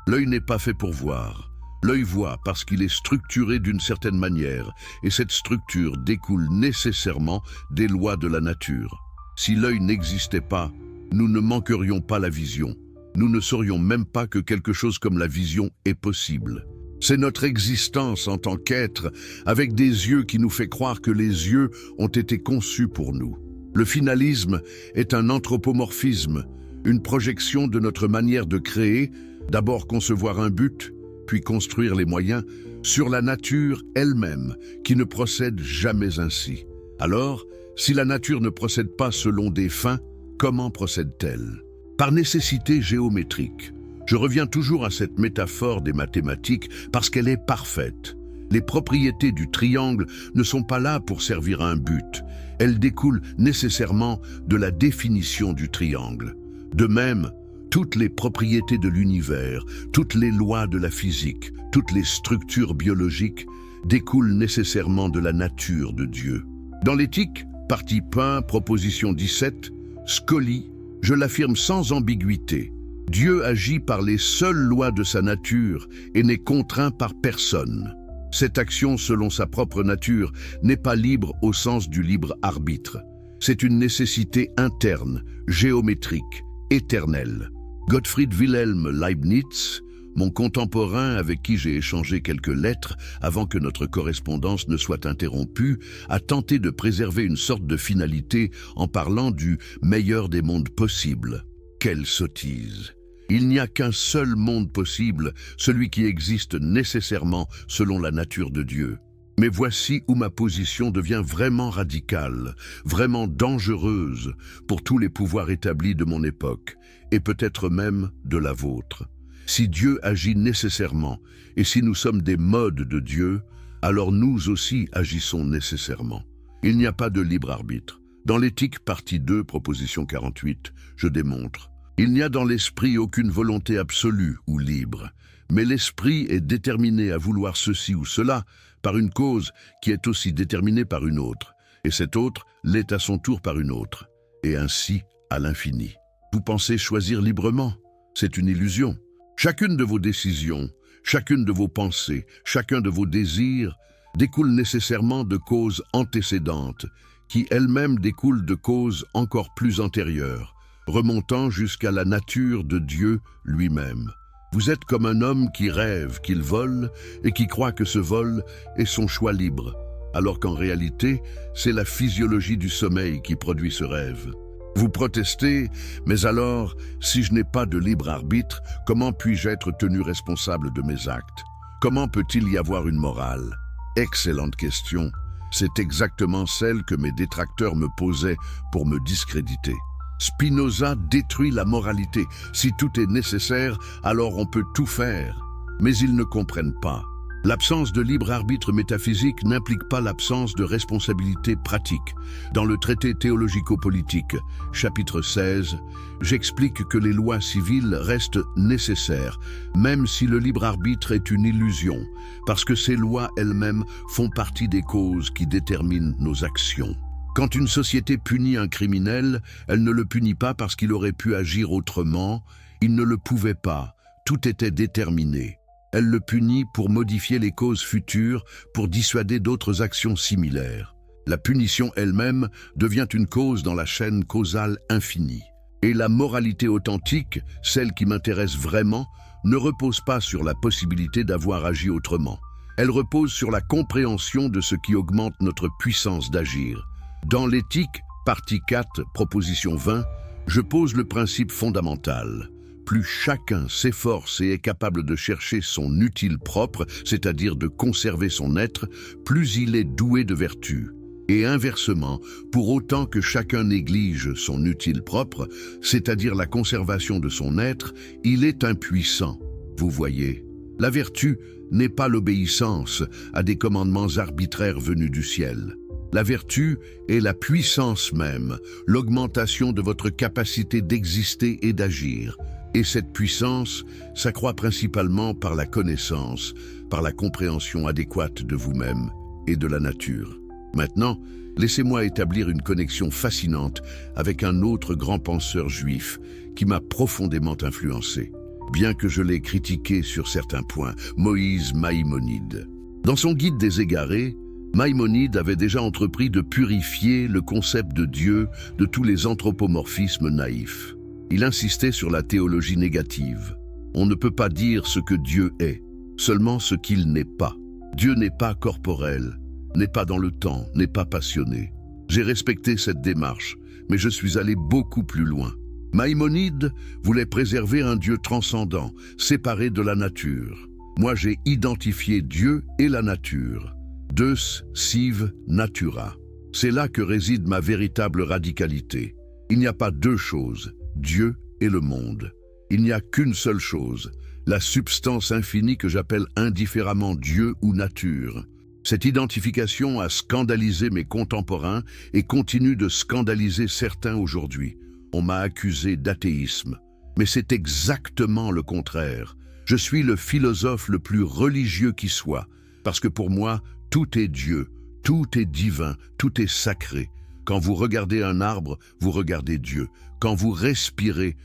L'œil n'est pas fait pour voir. L'œil voit parce qu'il est structuré d'une certaine manière, et cette structure découle nécessairement des lois de la nature. Si l'œil n'existait pas, nous ne manquerions pas la vision. Nous ne saurions même pas que quelque chose comme la vision est possible. C'est notre existence en tant qu'être, avec des yeux qui nous fait croire que les yeux ont été conçus pour nous. Le finalisme est un anthropomorphisme, une projection de notre manière de créer, d'abord concevoir un but, puis construire les moyens, sur la nature elle-même, qui ne procède jamais ainsi. Alors, si la nature ne procède pas selon des fins, comment procède-t-elle? Par nécessité géométrique. Je reviens toujours à cette métaphore des mathématiques parce qu'elle est parfaite. Les propriétés du triangle ne sont pas là pour servir à un but. Elles découlent nécessairement de la définition du triangle. De même, toutes les propriétés de l'univers, toutes les lois de la physique, toutes les structures biologiques découlent nécessairement de la nature de Dieu. Dans l'éthique, partie 1, proposition 17, Scoli, je l'affirme sans ambiguïté. Dieu agit par les seules lois de sa nature et n'est contraint par personne. Cette action, selon sa propre nature, n'est pas libre au sens du libre arbitre. C'est une nécessité interne, géométrique, éternelle. Gottfried Wilhelm Leibniz, mon contemporain avec qui j'ai échangé quelques lettres avant que notre correspondance ne soit interrompue, a tenté de préserver une sorte de finalité en parlant du meilleur des mondes possibles. Quelle sottise! Il n'y a qu'un seul monde possible, celui qui existe nécessairement selon la nature de Dieu. Mais voici où ma position devient vraiment radicale, vraiment dangereuse pour tous les pouvoirs établis de mon époque, et peut-être même de la vôtre. Si Dieu agit nécessairement, et si nous sommes des modes de Dieu, alors nous aussi agissons nécessairement. Il n'y a pas de libre arbitre. Dans l'éthique, partie 2, proposition 48, je démontre. Il n'y a dans l'esprit aucune volonté absolue ou libre, mais l'esprit est déterminé à vouloir ceci ou cela par une cause qui est aussi déterminée par une autre, et cette autre l'est à son tour par une autre, et ainsi à l'infini. Vous pensez choisir librement? C'est une illusion. Chacune de vos décisions, chacune de vos pensées, chacun de vos désirs découle nécessairement de causes antécédentes, qui elles-mêmes découlent de causes encore plus antérieures, remontant jusqu'à la nature de Dieu lui-même. Vous êtes comme un homme qui rêve qu'il vole et qui croit que ce vol est son choix libre, alors qu'en réalité, c'est la physiologie du sommeil qui produit ce rêve. Vous protestez, mais alors, si je n'ai pas de libre arbitre, comment puis-je être tenu responsable de mes actes? Comment peut-il y avoir une morale? Excellente question. C'est exactement celle que mes détracteurs me posaient pour me discréditer. Spinoza détruit la moralité. Si tout est nécessaire, alors on peut tout faire. Mais ils ne comprennent pas. L'absence de libre arbitre métaphysique n'implique pas l'absence de responsabilité pratique. Dans le traité théologico-politique, chapitre 16, j'explique que les lois civiles restent nécessaires, même si le libre arbitre est une illusion, parce que ces lois elles-mêmes font partie des causes qui déterminent nos actions. Quand une société punit un criminel, elle ne le punit pas parce qu'il aurait pu agir autrement, il ne le pouvait pas, tout était déterminé. Elle le punit pour modifier les causes futures, pour dissuader d'autres actions similaires. La punition elle-même devient une cause dans la chaîne causale infinie. Et la moralité authentique, celle qui m'intéresse vraiment, ne repose pas sur la possibilité d'avoir agi autrement. Elle repose sur la compréhension de ce qui augmente notre puissance d'agir. Dans l'éthique, partie 4, proposition 20, je pose le principe fondamental. Plus chacun s'efforce et est capable de chercher son utile propre, c'est-à-dire de conserver son être, plus il est doué de vertu. Et inversement, pour autant que chacun néglige son utile propre, c'est-à-dire la conservation de son être, il est impuissant. Vous voyez, la vertu n'est pas l'obéissance à des commandements arbitraires venus du ciel. La vertu est la puissance même, l'augmentation de votre capacité d'exister et d'agir. Et cette puissance s'accroît principalement par la connaissance, par la compréhension adéquate de vous-même et de la nature. Maintenant, laissez-moi établir une connexion fascinante avec un autre grand penseur juif qui m'a profondément influencé, bien que je l'ai critiqué sur certains points, Moïse Maïmonide. Dans son Guide des égarés, Maïmonide avait déjà entrepris de purifier le concept de Dieu de tous les anthropomorphismes naïfs. Il insistait sur la théologie négative. On ne peut pas dire ce que Dieu est, seulement ce qu'il n'est pas. Dieu n'est pas corporel, n'est pas dans le temps, n'est pas passionné. J'ai respecté cette démarche, mais je suis allé beaucoup plus loin. Maïmonide voulait préserver un Dieu transcendant, séparé de la nature. Moi, j'ai identifié Dieu et la nature. Deus sive natura. C'est là que réside ma véritable radicalité. Il n'y a pas deux choses, Dieu et le monde. Il n'y a qu'une seule chose, la substance infinie que j'appelle indifféremment Dieu ou nature. Cette identification a scandalisé mes contemporains et continue de scandaliser certains aujourd'hui. On m'a accusé d'athéisme. Mais c'est exactement le contraire. Je suis le philosophe le plus religieux qui soit, parce que pour moi, tout est Dieu, tout est divin, tout est sacré. Quand vous regardez un arbre, vous regardez Dieu. Quand vous respirez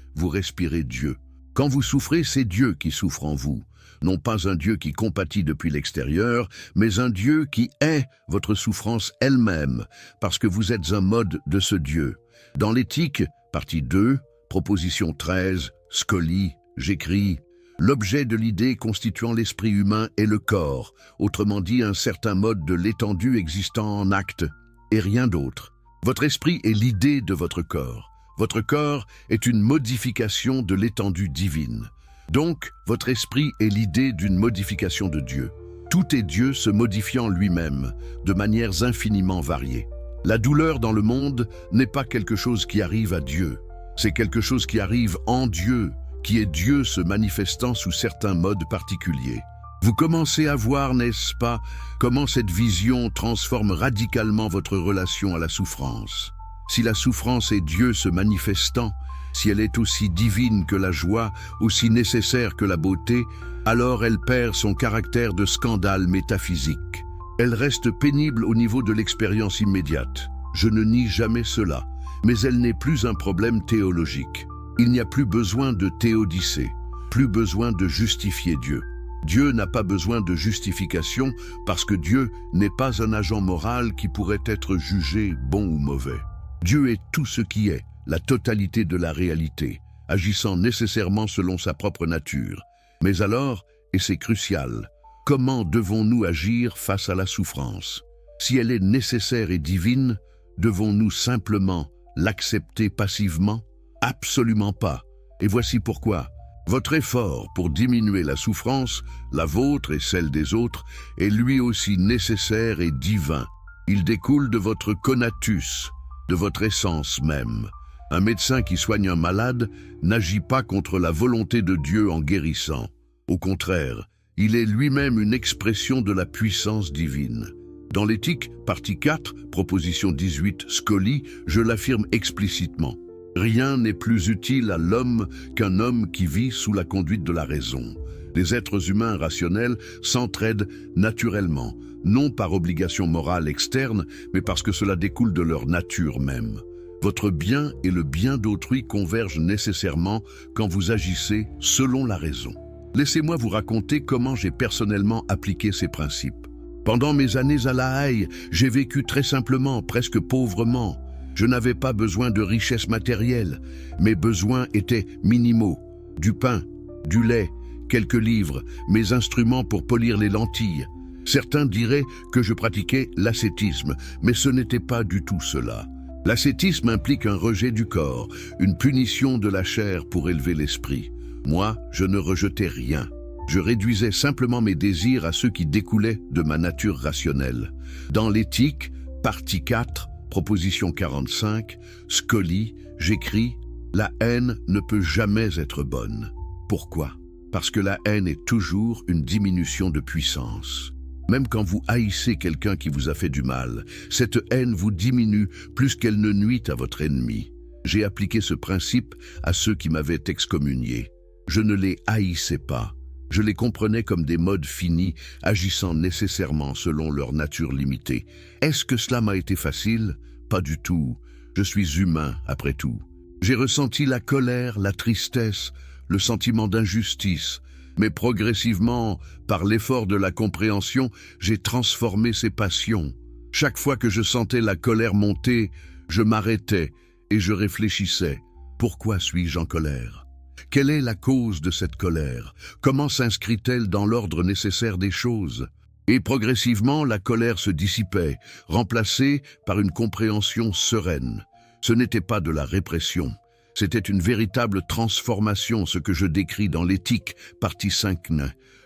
Dieu. Quand vous souffrez, c'est Dieu qui souffre en vous. Non pas un Dieu qui compatit depuis l'extérieur, mais un Dieu qui est votre souffrance elle-même, parce que vous êtes un mode de ce Dieu. Dans l'éthique, partie 2, proposition 13, Scoli, j'écris « L'objet de l'idée constituant l'esprit humain est le corps, autrement dit un certain mode de l'étendue existant en acte, et rien d'autre. Votre esprit est l'idée de votre corps. Votre corps est une modification de l'étendue divine. Donc, votre esprit est l'idée d'une modification de Dieu. Tout est Dieu se modifiant lui-même, de manières infiniment variées. La douleur dans le monde n'est pas quelque chose qui arrive à Dieu. C'est quelque chose qui arrive en Dieu, qui est Dieu se manifestant sous certains modes particuliers. Vous commencez à voir, n'est-ce pas, comment cette vision transforme radicalement votre relation à la souffrance. Si la souffrance est Dieu se manifestant, si elle est aussi divine que la joie, aussi nécessaire que la beauté, alors elle perd son caractère de scandale métaphysique. Elle reste pénible au niveau de l'expérience immédiate. Je ne nie jamais cela, mais elle n'est plus un problème théologique. Il n'y a plus besoin de théodicée, plus besoin de justifier Dieu. Dieu n'a pas besoin de justification parce que Dieu n'est pas un agent moral qui pourrait être jugé bon ou mauvais. Dieu est tout ce qui est, la totalité de la réalité, agissant nécessairement selon sa propre nature. Mais alors, et c'est crucial, comment devons-nous agir face à la souffrance? Si elle est nécessaire et divine, devons-nous simplement l'accepter passivement? Absolument pas. Et voici pourquoi. Votre effort pour diminuer la souffrance, la vôtre et celle des autres, est lui aussi nécessaire et divin. Il découle de votre conatus, de votre essence même. Un médecin qui soigne un malade n'agit pas contre la volonté de Dieu en guérissant. Au contraire, il est lui-même une expression de la puissance divine. Dans l'éthique, partie 4, proposition 18, Scoli, je l'affirme explicitement. Rien n'est plus utile à l'homme qu'un homme qui vit sous la conduite de la raison. Les êtres humains rationnels s'entraident naturellement, non par obligation morale externe, mais parce que cela découle de leur nature même. Votre bien et le bien d'autrui convergent nécessairement quand vous agissez selon la raison. Laissez-moi vous raconter comment j'ai personnellement appliqué ces principes. Pendant mes années à La Haye, j'ai vécu très simplement, presque pauvrement. Je n'avais pas besoin de richesses matérielles. Mes besoins étaient minimaux. Du pain, du lait, quelques livres, mes instruments pour polir les lentilles. Certains diraient que je pratiquais l'ascétisme, mais ce n'était pas du tout cela. L'ascétisme implique un rejet du corps, une punition de la chair pour élever l'esprit. Moi, je ne rejetais rien. Je réduisais simplement mes désirs à ceux qui découlaient de ma nature rationnelle. Dans l'éthique, partie 4, proposition 45, Scully, j'écris « La haine ne peut jamais être bonne ». Pourquoi? Parce que la haine est toujours une diminution de puissance. Même quand vous haïssez quelqu'un qui vous a fait du mal, cette haine vous diminue plus qu'elle ne nuit à votre ennemi. J'ai appliqué ce principe à ceux qui m'avaient excommunié. Je ne les haïssais pas. Je les comprenais comme des modes finis, agissant nécessairement selon leur nature limitée. Est-ce que cela m'a été facile? Pas du tout. Je suis humain, après tout. J'ai ressenti la colère, la tristesse, le sentiment d'injustice. Mais progressivement, par l'effort de la compréhension, j'ai transformé ces passions. Chaque fois que je sentais la colère monter, je m'arrêtais et je réfléchissais. Pourquoi suis-je en colère? Quelle est la cause de cette colère? Comment s'inscrit-elle dans l'ordre nécessaire des choses? Et progressivement, la colère se dissipait, remplacée par une compréhension sereine. Ce n'était pas de la répression. C'était une véritable transformation, ce que je décris dans l'éthique, partie 5,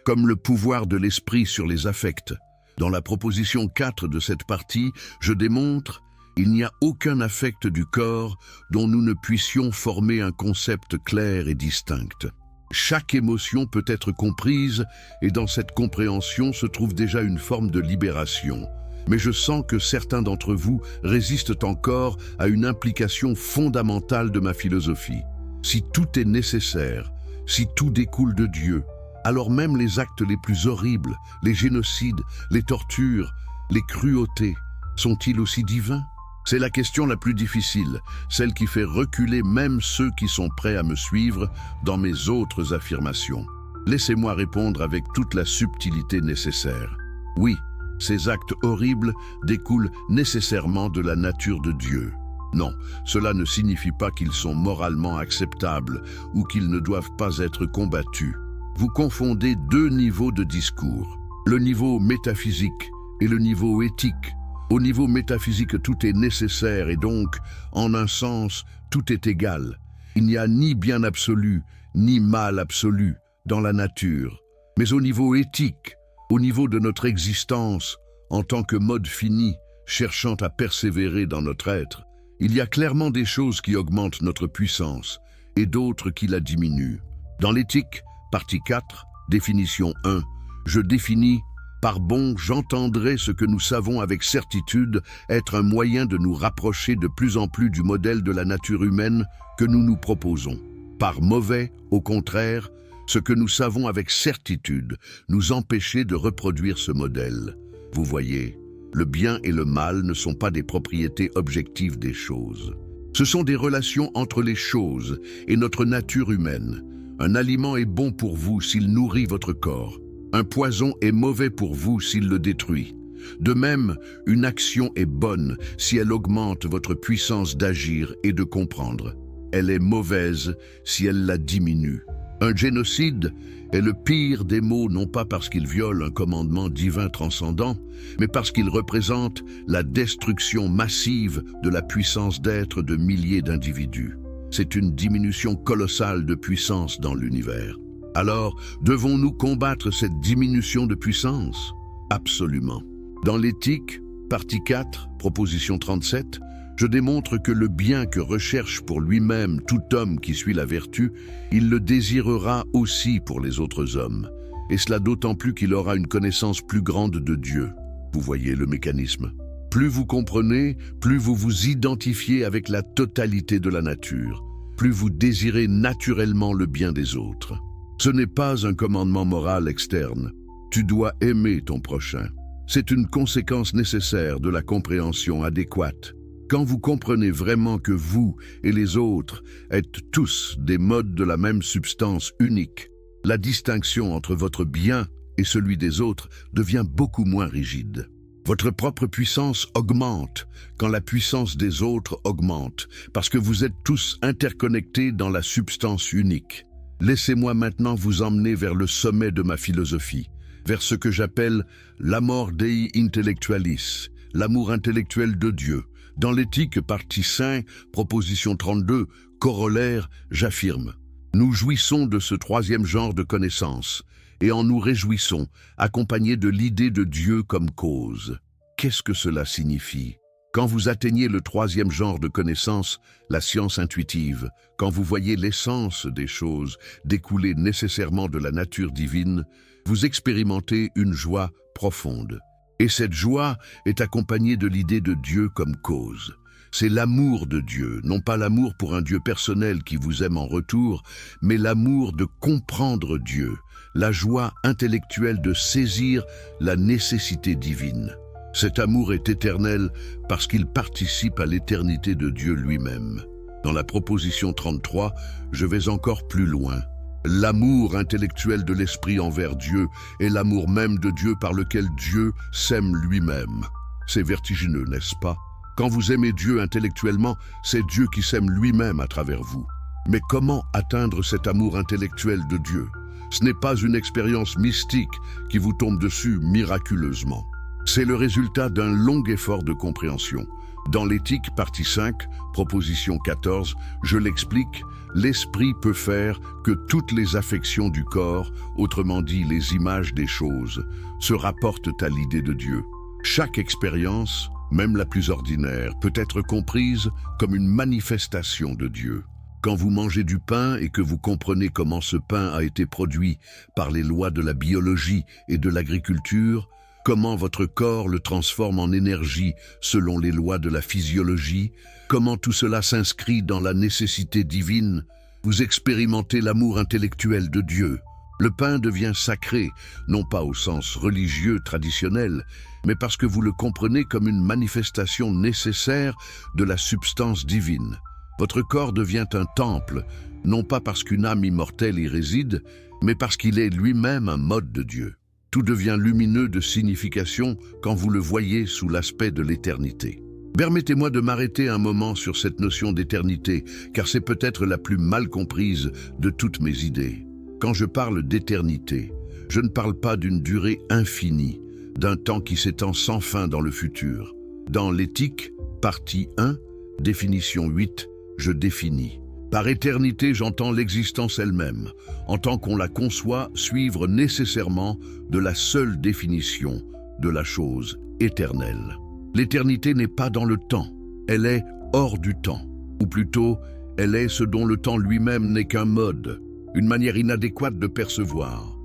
comme le pouvoir de l'esprit sur les affects. Dans la proposition 4 de cette partie, je démontre il n'y a aucun affect du corps dont nous ne puissions former un concept clair et distinct. Chaque émotion peut être comprise et dans cette compréhension se trouve déjà une forme de libération. Mais je sens que certains d'entre vous résistent encore à une implication fondamentale de ma philosophie. Si tout est nécessaire, si tout découle de Dieu, alors même les actes les plus horribles, les génocides, les tortures, les cruautés, sont-ils aussi divins? C'est la question la plus difficile, celle qui fait reculer même ceux qui sont prêts à me suivre dans mes autres affirmations. Laissez-moi répondre avec toute la subtilité nécessaire. Oui, ces actes horribles découlent nécessairement de la nature de Dieu. Non, cela ne signifie pas qu'ils sont moralement acceptables ou qu'ils ne doivent pas être combattus. Vous confondez deux niveaux de discours, le niveau métaphysique et le niveau éthique. Au niveau métaphysique, tout est nécessaire et donc, en un sens, tout est égal. Il n'y a ni bien absolu, ni mal absolu dans la nature. Mais au niveau éthique, au niveau de notre existence, en tant que mode fini, cherchant à persévérer dans notre être, il y a clairement des choses qui augmentent notre puissance et d'autres qui la diminuent. Dans l'éthique, partie 4, définition 1, je définis par bon, j'entendrai ce que nous savons avec certitude être un moyen de nous rapprocher de plus en plus du modèle de la nature humaine que nous nous proposons. Par mauvais, au contraire, ce que nous savons avec certitude nous empêcher de reproduire ce modèle. Vous voyez, le bien et le mal ne sont pas des propriétés objectives des choses. Ce sont des relations entre les choses et notre nature humaine. Un aliment est bon pour vous s'il nourrit votre corps. Un poison est mauvais pour vous s'il le détruit. De même, une action est bonne si elle augmente votre puissance d'agir et de comprendre. Elle est mauvaise si elle la diminue. Un génocide est le pire des maux non pas parce qu'il viole un commandement divin transcendant, mais parce qu'il représente la destruction massive de la puissance d'être de milliers d'individus. C'est une diminution colossale de puissance dans l'univers. Alors, devons-nous combattre cette diminution de puissance? Absolument. Dans l'éthique, partie 4, proposition 37, je démontre que le bien que recherche pour lui-même tout homme qui suit la vertu, il le désirera aussi pour les autres hommes. Et cela d'autant plus qu'il aura une connaissance plus grande de Dieu. Vous voyez le mécanisme. Plus vous comprenez, plus vous vous identifiez avec la totalité de la nature, plus vous désirez naturellement le bien des autres. Ce n'est pas un commandement moral externe. Tu dois aimer ton prochain. C'est une conséquence nécessaire de la compréhension adéquate. Quand vous comprenez vraiment que vous et les autres êtes tous des modes de la même substance unique, La distinction entre votre bien et celui des autres devient beaucoup moins rigide. Votre propre puissance augmente quand la puissance des autres augmente, parce que vous êtes tous interconnectés dans la substance unique. Laissez-moi maintenant vous emmener vers le sommet de ma philosophie, vers ce que j'appelle l'amor Dei intellectualis, l'amour intellectuel de Dieu. Dans l'éthique, partie 5, proposition 32, corollaire, j'affirme. Nous jouissons de ce troisième genre de connaissance, et en nous réjouissons, accompagnés de l'idée de Dieu comme cause. Qu'est-ce que cela signifie? Quand vous atteignez le troisième genre de connaissance, la science intuitive, quand vous voyez l'essence des choses découler nécessairement de la nature divine, vous expérimentez une joie profonde. Et cette joie est accompagnée de l'idée de Dieu comme cause. C'est l'amour de Dieu, non pas l'amour pour un Dieu personnel qui vous aime en retour, mais l'amour de comprendre Dieu, la joie intellectuelle de saisir la nécessité divine. Cet amour est éternel parce qu'il participe à l'éternité de Dieu lui-même. Dans la proposition 33, je vais encore plus loin. L'amour intellectuel de l'Esprit envers Dieu est l'amour même de Dieu par lequel Dieu s'aime lui-même. C'est vertigineux, n'est-ce pas? Quand vous aimez Dieu intellectuellement, c'est Dieu qui s'aime lui-même à travers vous. Mais comment atteindre cet amour intellectuel de Dieu? Ce n'est pas une expérience mystique qui vous tombe dessus miraculeusement. C'est le résultat d'un long effort de compréhension. Dans l'éthique, partie 5, proposition 14, je l'explique, l'esprit peut faire que toutes les affections du corps, autrement dit les images des choses, se rapportent à l'idée de Dieu. Chaque expérience, même la plus ordinaire, peut être comprise comme une manifestation de Dieu. Quand vous mangez du pain et que vous comprenez comment ce pain a été produit par les lois de la biologie et de l'agriculture, comment votre corps le transforme en énergie selon les lois de la physiologie, comment tout cela s'inscrit dans la nécessité divine, vous expérimentez l'amour intellectuel de Dieu. Le pain devient sacré, non pas au sens religieux traditionnel, mais parce que vous le comprenez comme une manifestation nécessaire de la substance divine. Votre corps devient un temple, non pas parce qu'une âme immortelle y réside, mais parce qu'il est lui-même un mode de Dieu. Tout devient lumineux de signification quand vous le voyez sous l'aspect de l'éternité. Permettez-moi de m'arrêter un moment sur cette notion d'éternité, car c'est peut-être la plus mal comprise de toutes mes idées. Quand je parle d'éternité, je ne parle pas d'une durée infinie, d'un temps qui s'étend sans fin dans le futur. Dans l'éthique, partie 1, définition 8, je définis. Par éternité, j'entends l'existence elle-même, en tant qu'on la conçoit suivre nécessairement de la seule définition de la chose éternelle. L'éternité n'est pas dans le temps, elle est hors du temps, ou plutôt, elle est ce dont le temps lui-même n'est qu'un mode, une manière inadéquate de percevoir.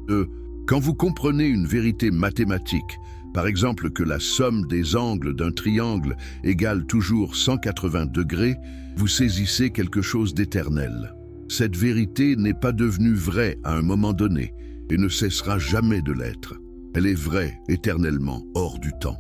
Quand vous comprenez une vérité mathématique, par exemple que la somme des angles d'un triangle égale toujours 180 degrés, vous saisissez quelque chose d'éternel. Cette vérité n'est pas devenue vraie à un moment donné et ne cessera jamais de l'être. Elle est vraie éternellement hors du temps.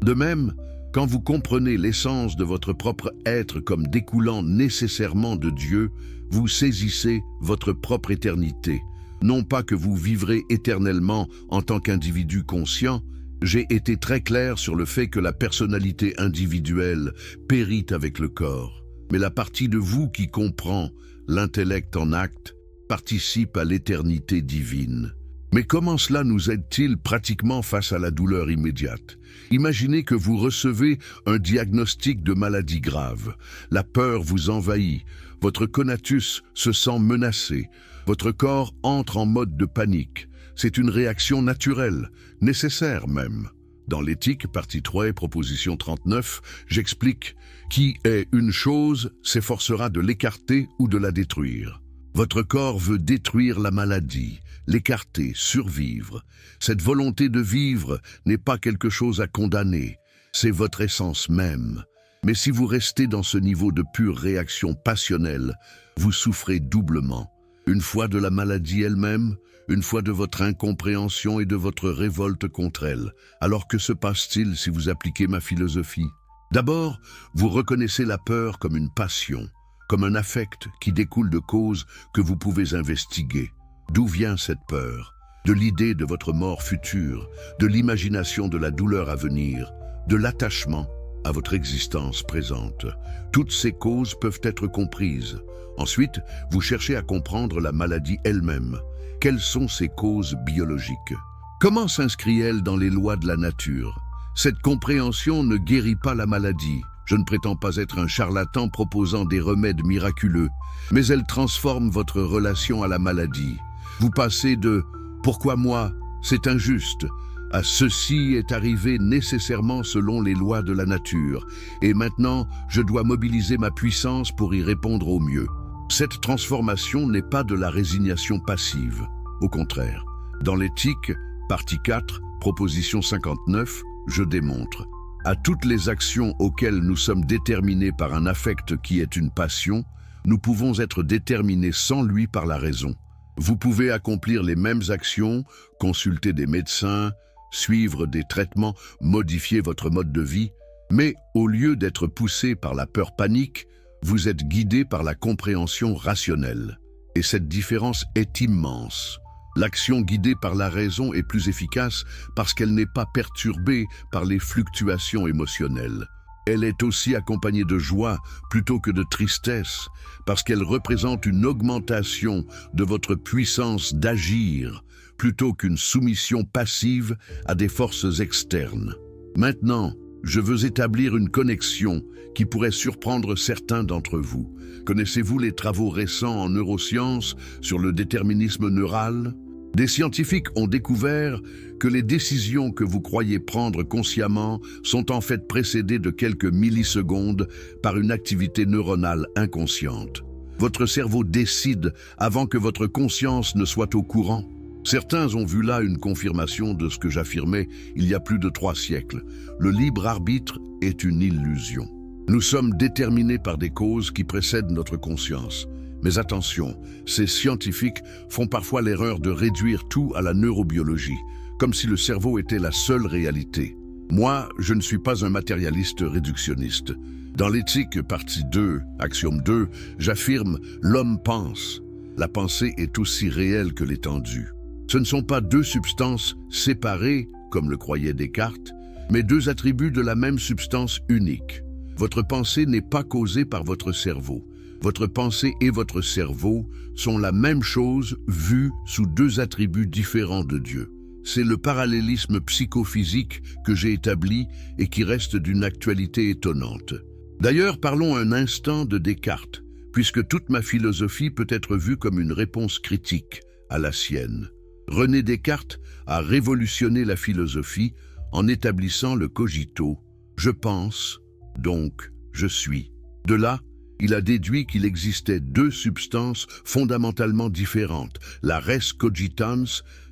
De même, quand vous comprenez l'essence de votre propre être comme découlant nécessairement de Dieu, vous saisissez votre propre éternité. Non pas que vous vivrez éternellement en tant qu'individu conscient, j'ai été très clair sur le fait que la personnalité individuelle périt avec le corps. Mais la partie de vous qui comprend l'intellect en acte participe à l'éternité divine. Mais comment cela nous aide-t-il pratiquement face à la douleur immédiate? Imaginez que vous recevez un diagnostic de maladie grave. La peur vous envahit, votre conatus se sent menacé, votre corps entre en mode de panique. C'est une réaction naturelle, nécessaire même. Dans l'éthique, partie 3, proposition 39, j'explique « Qui est une chose s'efforcera de l'écarter ou de la détruire ». Votre corps veut détruire la maladie, l'écarter, survivre. Cette volonté de vivre n'est pas quelque chose à condamner, c'est votre essence même. Mais si vous restez dans ce niveau de pure réaction passionnelle, vous souffrez doublement. Une fois de la maladie elle-même, une fois de votre incompréhension et de votre révolte contre elle. Alors que se passe-t-il si vous appliquez ma philosophie? D'abord, vous reconnaissez la peur comme une passion, comme un affect qui découle de causes que vous pouvez investiguer. D'où vient cette peur? De l'idée de votre mort future, de l'imagination de la douleur à venir, de l'attachement à votre existence présente. Toutes ces causes peuvent être comprises. Ensuite, vous cherchez à comprendre la maladie elle-même. Quelles sont ses causes biologiques? Comment s'inscrit-elle dans les lois de la nature? Cette compréhension ne guérit pas la maladie. Je ne prétends pas être un charlatan proposant des remèdes miraculeux, mais elle transforme votre relation à la maladie. Vous passez de « pourquoi moi? C'est injuste » à « ceci est arrivé nécessairement selon les lois de la nature, et maintenant je dois mobiliser ma puissance pour y répondre au mieux ». Cette transformation n'est pas de la résignation passive. Au contraire, dans l'éthique, partie 4, proposition 59, je démontre à toutes les actions auxquelles nous sommes déterminés par un affect qui est une passion, nous pouvons être déterminés sans lui par la raison. Vous pouvez accomplir les mêmes actions, consulter des médecins, suivre des traitements, modifier votre mode de vie, mais au lieu d'être poussé par la peur panique, vous êtes guidé par la compréhension rationnelle. Et cette différence est immense. L'action guidée par la raison est plus efficace parce qu'elle n'est pas perturbée par les fluctuations émotionnelles. Elle est aussi accompagnée de joie plutôt que de tristesse, parce qu'elle représente une augmentation de votre puissance d'agir, plutôt qu'une soumission passive à des forces externes. Maintenant, je veux établir une connexion qui pourrait surprendre certains d'entre vous. Connaissez-vous les travaux récents en neurosciences sur le déterminisme neural? Des scientifiques ont découvert que les décisions que vous croyez prendre consciemment sont en fait précédées de quelques millisecondes par une activité neuronale inconsciente. Votre cerveau décide avant que votre conscience ne soit au courant. Certains ont vu là une confirmation de ce que j'affirmais il y a plus de 3 siècles. Le libre arbitre est une illusion. Nous sommes déterminés par des causes qui précèdent notre conscience. Mais attention, ces scientifiques font parfois l'erreur de réduire tout à la neurobiologie, comme si le cerveau était la seule réalité. Moi, je ne suis pas un matérialiste réductionniste. Dans l'éthique, partie 2, axiome 2, j'affirme « l'homme pense ». La pensée est aussi réelle que l'étendue. Ce ne sont pas 2 substances séparées, comme le croyait Descartes, mais 2 attributs de la même substance unique. Votre pensée n'est pas causée par votre cerveau. Votre pensée et votre cerveau sont la même chose vue sous 2 attributs différents de Dieu. C'est le parallélisme psychophysique que j'ai établi et qui reste d'une actualité étonnante. D'ailleurs, parlons un instant de Descartes, puisque toute ma philosophie peut être vue comme une réponse critique à la sienne. René Descartes a révolutionné la philosophie en établissant le cogito. Je pense, donc je suis. De là, il a déduit qu'il existait 2 substances fondamentalement différentes, la res cogitans,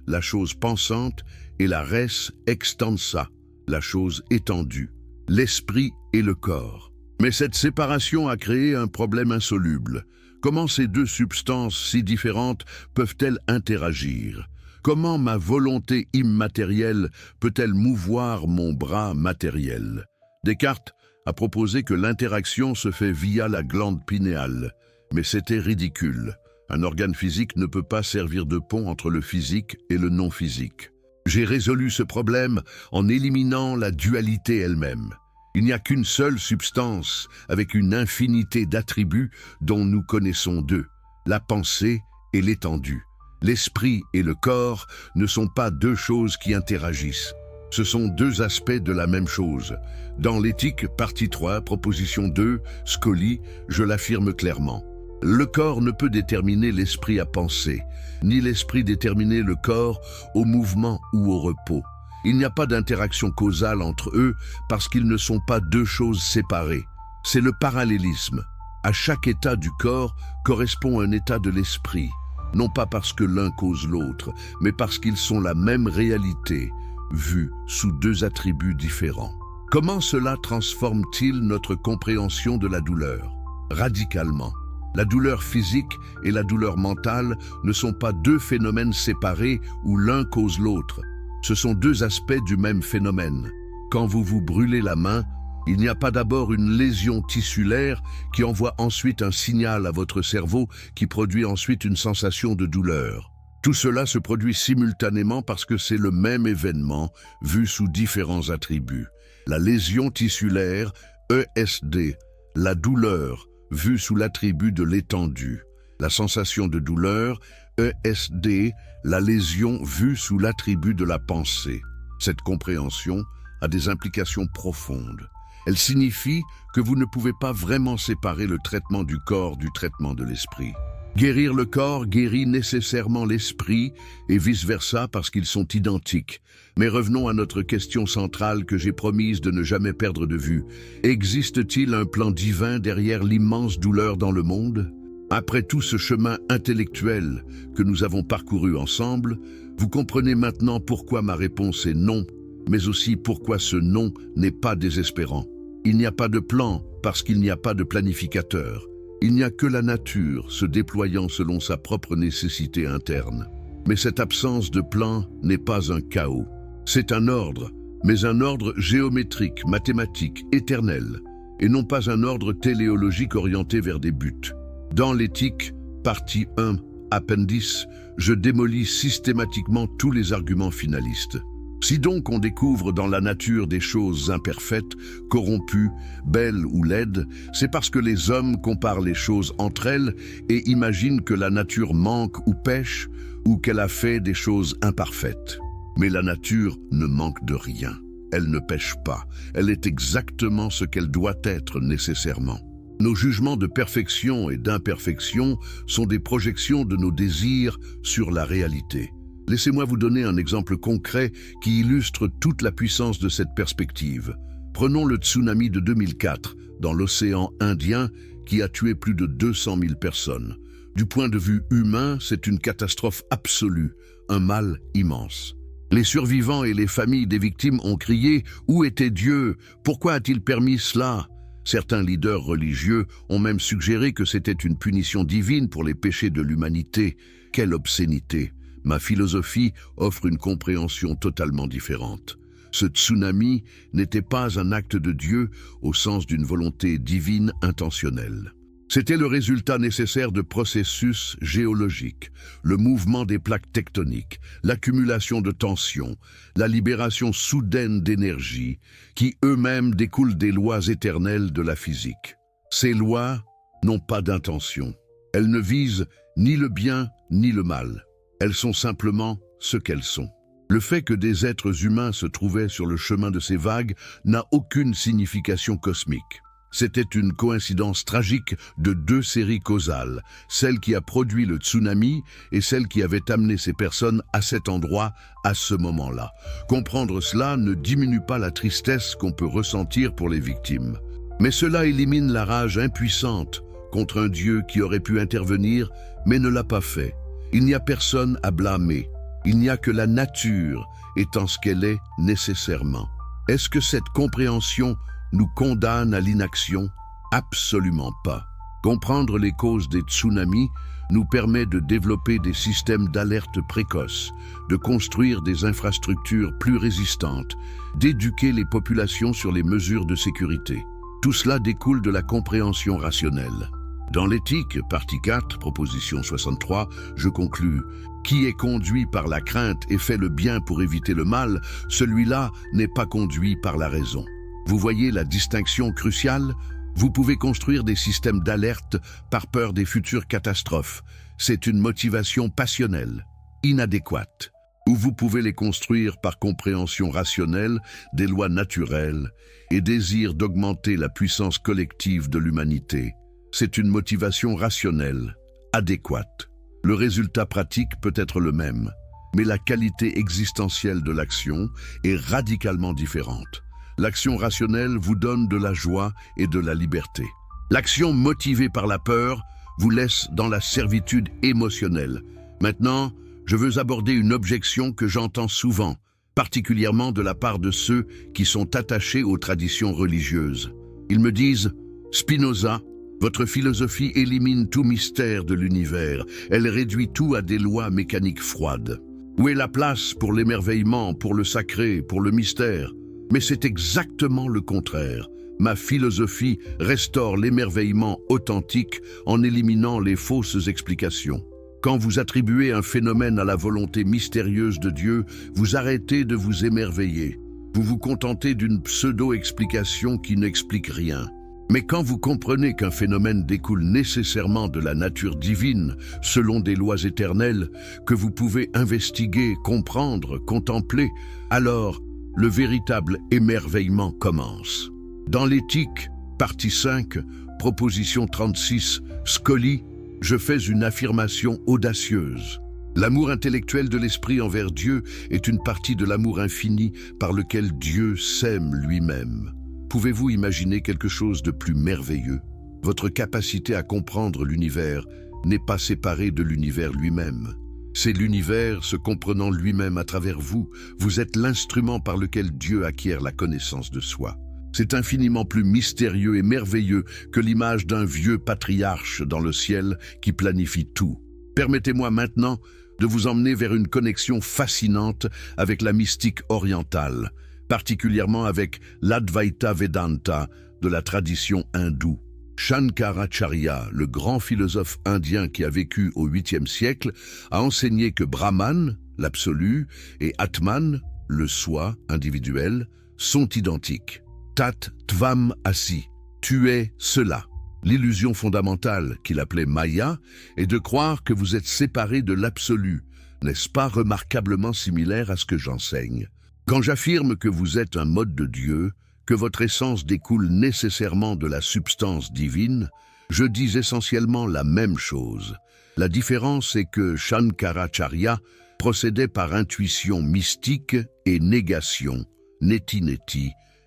la chose pensante, et la res extensa, la chose étendue, l'esprit et le corps. Mais cette séparation a créé un problème insoluble. Comment ces 2 substances si différentes peuvent-elles interagir? Comment ma volonté immatérielle peut-elle mouvoir mon bras matériel? Descartes a proposé que l'interaction se fait via la glande pinéale. Mais c'était ridicule. Un organe physique ne peut pas servir de pont entre le physique et le non-physique. J'ai résolu ce problème en éliminant la dualité elle-même. Il n'y a qu'une seule substance avec une infinité d'attributs dont nous connaissons 2, la pensée et l'étendue. L'esprit et le corps ne sont pas 2 choses qui interagissent. Ce sont 2 aspects de la même chose. Dans l'éthique, partie 3, proposition 2, Scoli, je l'affirme clairement. Le corps ne peut déterminer l'esprit à penser, ni l'esprit déterminer le corps au mouvement ou au repos. Il n'y a pas d'interaction causale entre eux parce qu'ils ne sont pas 2 choses séparées. C'est le parallélisme. À chaque état du corps correspond un état de l'esprit, non pas parce que l'un cause l'autre, mais parce qu'ils sont la même réalité, vue sous 2 attributs différents. Comment cela transforme-t-il notre compréhension de la douleur? Radicalement. La douleur physique et la douleur mentale ne sont pas 2 phénomènes séparés où l'un cause l'autre. Ce sont 2 aspects du même phénomène. Quand vous vous brûlez la main, il n'y a pas d'abord une lésion tissulaire qui envoie ensuite un signal à votre cerveau qui produit ensuite une sensation de douleur. Tout cela se produit simultanément parce que c'est le même événement vu sous différents attributs. La lésion tissulaire, ESD, la douleur, vue sous l'attribut de l'étendue. La sensation de douleur, ESD, la lésion vue sous l'attribut de la pensée. Cette compréhension a des implications profondes. Elle signifie que vous ne pouvez pas vraiment séparer le traitement du corps du traitement de l'esprit. Guérir le corps guérit nécessairement l'esprit et vice-versa parce qu'ils sont identiques. Mais revenons à notre question centrale que j'ai promise de ne jamais perdre de vue. Existe-t-il un plan divin derrière l'immense douleur dans le monde? Après tout ce chemin intellectuel que nous avons parcouru ensemble, vous comprenez maintenant pourquoi ma réponse est non, mais aussi pourquoi ce non n'est pas désespérant. Il n'y a pas de plan parce qu'il n'y a pas de planificateur. Il n'y a que la nature se déployant selon sa propre nécessité interne. Mais cette absence de plan n'est pas un chaos. C'est un ordre, mais un ordre géométrique, mathématique, éternel, et non pas un ordre téléologique orienté vers des buts. Dans l'éthique, partie 1, appendice, je démolis systématiquement tous les arguments finalistes. Si donc on découvre dans la nature des choses imparfaites, corrompues, belles ou laides, c'est parce que les hommes comparent les choses entre elles et imaginent que la nature manque ou pêche, ou qu'elle a fait des choses imparfaites. Mais la nature ne manque de rien. Elle ne pêche pas. Elle est exactement ce qu'elle doit être nécessairement. Nos jugements de perfection et d'imperfection sont des projections de nos désirs sur la réalité. Laissez-moi vous donner un exemple concret qui illustre toute la puissance de cette perspective. Prenons le tsunami de 2004 dans l'océan Indien qui a tué plus de 200 000 personnes. Du point de vue humain, c'est une catastrophe absolue, un mal immense. Les survivants et les familles des victimes ont crié « Où était Dieu? Pourquoi a-t-il permis cela ?» Certains leaders religieux ont même suggéré que c'était une punition divine pour les péchés de l'humanité. Quelle obscénité! Ma philosophie offre une compréhension totalement différente. Ce tsunami n'était pas un acte de Dieu au sens d'une volonté divine intentionnelle. C'était le résultat nécessaire de processus géologiques, le mouvement des plaques tectoniques, l'accumulation de tensions, la libération soudaine d'énergie, qui eux-mêmes découlent des lois éternelles de la physique. Ces lois n'ont pas d'intention. Elles ne visent ni le bien ni le mal. Elles sont simplement ce qu'elles sont. Le fait que des êtres humains se trouvaient sur le chemin de ces vagues n'a aucune signification cosmique. C'était une coïncidence tragique de deux séries causales, celle qui a produit le tsunami et celle qui avait amené ces personnes à cet endroit à ce moment-là. Comprendre cela ne diminue pas la tristesse qu'on peut ressentir pour les victimes. Mais cela élimine la rage impuissante contre un Dieu qui aurait pu intervenir mais ne l'a pas fait. Il n'y a personne à blâmer. Il n'y a que la nature étant ce qu'elle est nécessairement. Est-ce que cette compréhension nous condamne à l'inaction? Absolument pas. Comprendre les causes des tsunamis nous permet de développer des systèmes d'alerte précoce, de construire des infrastructures plus résistantes, d'éduquer les populations sur les mesures de sécurité. Tout cela découle de la compréhension rationnelle. Dans l'éthique, partie 4, proposition 63, je conclus « Qui est conduit par la crainte et fait le bien pour éviter le mal, celui-là n'est pas conduit par la raison. » Vous voyez la distinction cruciale? Vous pouvez construire des systèmes d'alerte par peur des futures catastrophes. C'est une motivation passionnelle, inadéquate. Ou vous pouvez les construire par compréhension rationnelle des lois naturelles et désir d'augmenter la puissance collective de l'humanité. C'est une motivation rationnelle, adéquate. Le résultat pratique peut être le même, mais la qualité existentielle de l'action est radicalement différente. L'action rationnelle vous donne de la joie et de la liberté. L'action motivée par la peur vous laisse dans la servitude émotionnelle. Maintenant, je veux aborder une objection que j'entends souvent, particulièrement de la part de ceux qui sont attachés aux traditions religieuses. Ils me disent « Spinoza, votre philosophie élimine tout mystère de l'univers. Elle réduit tout à des lois mécaniques froides. Où est la place pour l'émerveillement, pour le sacré, pour le mystère ? Mais c'est exactement le contraire. Ma philosophie restaure l'émerveillement authentique en éliminant les fausses explications. Quand vous attribuez un phénomène à la volonté mystérieuse de Dieu, vous arrêtez de vous émerveiller. Vous vous contentez d'une pseudo-explication qui n'explique rien. Mais quand vous comprenez qu'un phénomène découle nécessairement de la nature divine, selon des lois éternelles, que vous pouvez investiguer, comprendre, contempler, alors le véritable émerveillement commence. Dans l'Éthique, partie 5, proposition 36, Scully, je fais une affirmation audacieuse. L'amour intellectuel de l'esprit envers Dieu est une partie de l'amour infini par lequel Dieu s'aime lui-même. Pouvez-vous imaginer quelque chose de plus merveilleux? Votre capacité à comprendre l'univers n'est pas séparée de l'univers lui-même. C'est l'univers se comprenant lui-même à travers vous. Vous êtes l'instrument par lequel Dieu acquiert la connaissance de soi. C'est infiniment plus mystérieux et merveilleux que l'image d'un vieux patriarche dans le ciel qui planifie tout. Permettez-moi maintenant de vous emmener vers une connexion fascinante avec la mystique orientale, particulièrement avec l'Advaita Vedanta de la tradition hindoue. Shankaracharya, le grand philosophe indien qui a vécu au 8e siècle, a enseigné que Brahman, l'absolu, et Atman, le soi individuel, sont identiques. Tat Tvam Asi, tu es cela. L'illusion fondamentale qu'il appelait Maya est de croire que vous êtes séparé de l'absolu. N'est-ce pas remarquablement similaire à ce que j'enseigne? Quand j'affirme que vous êtes un mode de Dieu, que votre essence découle nécessairement de la substance divine, je dis essentiellement la même chose. La différence est que Shankaracharya procédait par intuition mystique et négation, neti,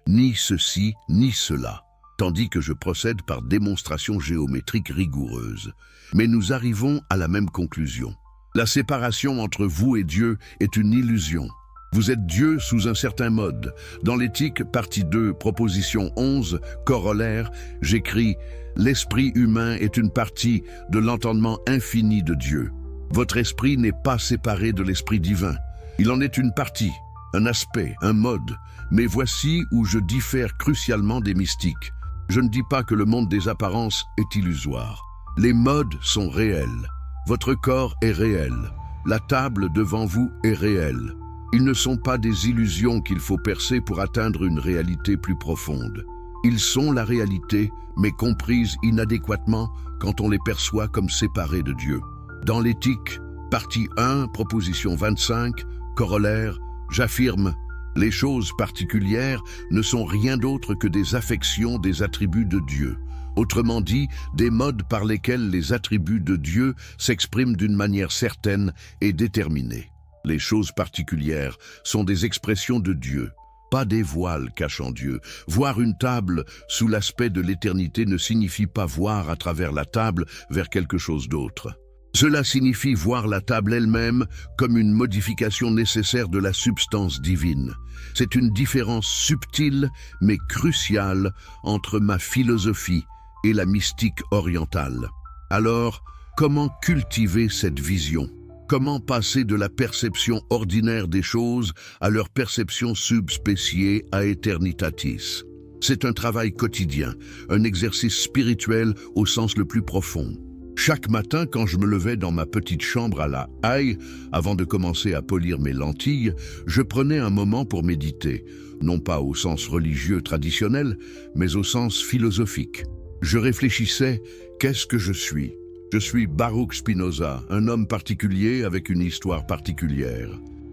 ni ceci ni cela, tandis que je procède par démonstration géométrique rigoureuse. Mais nous arrivons à la même conclusion. La séparation entre vous et Dieu est une illusion. Vous êtes Dieu sous un certain mode. Dans l'Éthique, partie 2, proposition 11, corollaire, j'écris « L'esprit humain est une partie de l'entendement infini de Dieu. Votre esprit n'est pas séparé de l'esprit divin. Il en est une partie, un aspect, un mode. Mais voici où je diffère crucialement des mystiques. Je ne dis pas que le monde des apparences est illusoire. Les modes sont réels. Votre corps est réel. La table devant vous est réelle. Ils ne sont pas des illusions qu'il faut percer pour atteindre une réalité plus profonde. Ils sont la réalité, mais comprise inadéquatement quand on les perçoit comme séparés de Dieu. Dans l'Éthique, partie 1, proposition 25, corollaire, j'affirme: les choses particulières ne sont rien d'autre que des affections des attributs de Dieu. Autrement dit, des modes par lesquels les attributs de Dieu s'expriment d'une manière certaine et déterminée. Les choses particulières sont des expressions de Dieu, pas des voiles cachant Dieu. Voir une table sous l'aspect de l'éternité ne signifie pas voir à travers la table vers quelque chose d'autre. Cela signifie voir la table elle-même comme une modification nécessaire de la substance divine. C'est une différence subtile mais cruciale entre ma philosophie et la mystique orientale. Alors, comment cultiver cette vision? Comment passer de la perception ordinaire des choses à leur perception subspéciée à eternitatis? C'est un travail quotidien, un exercice spirituel au sens le plus profond. Chaque matin, quand je me levais dans ma petite chambre à la Haye, avant de commencer à polir mes lentilles, je prenais un moment pour méditer, non pas au sens religieux traditionnel, mais au sens philosophique. Je réfléchissais, qu'est-ce que je suis? Je suis Baruch Spinoza, un homme particulier avec une histoire particulière.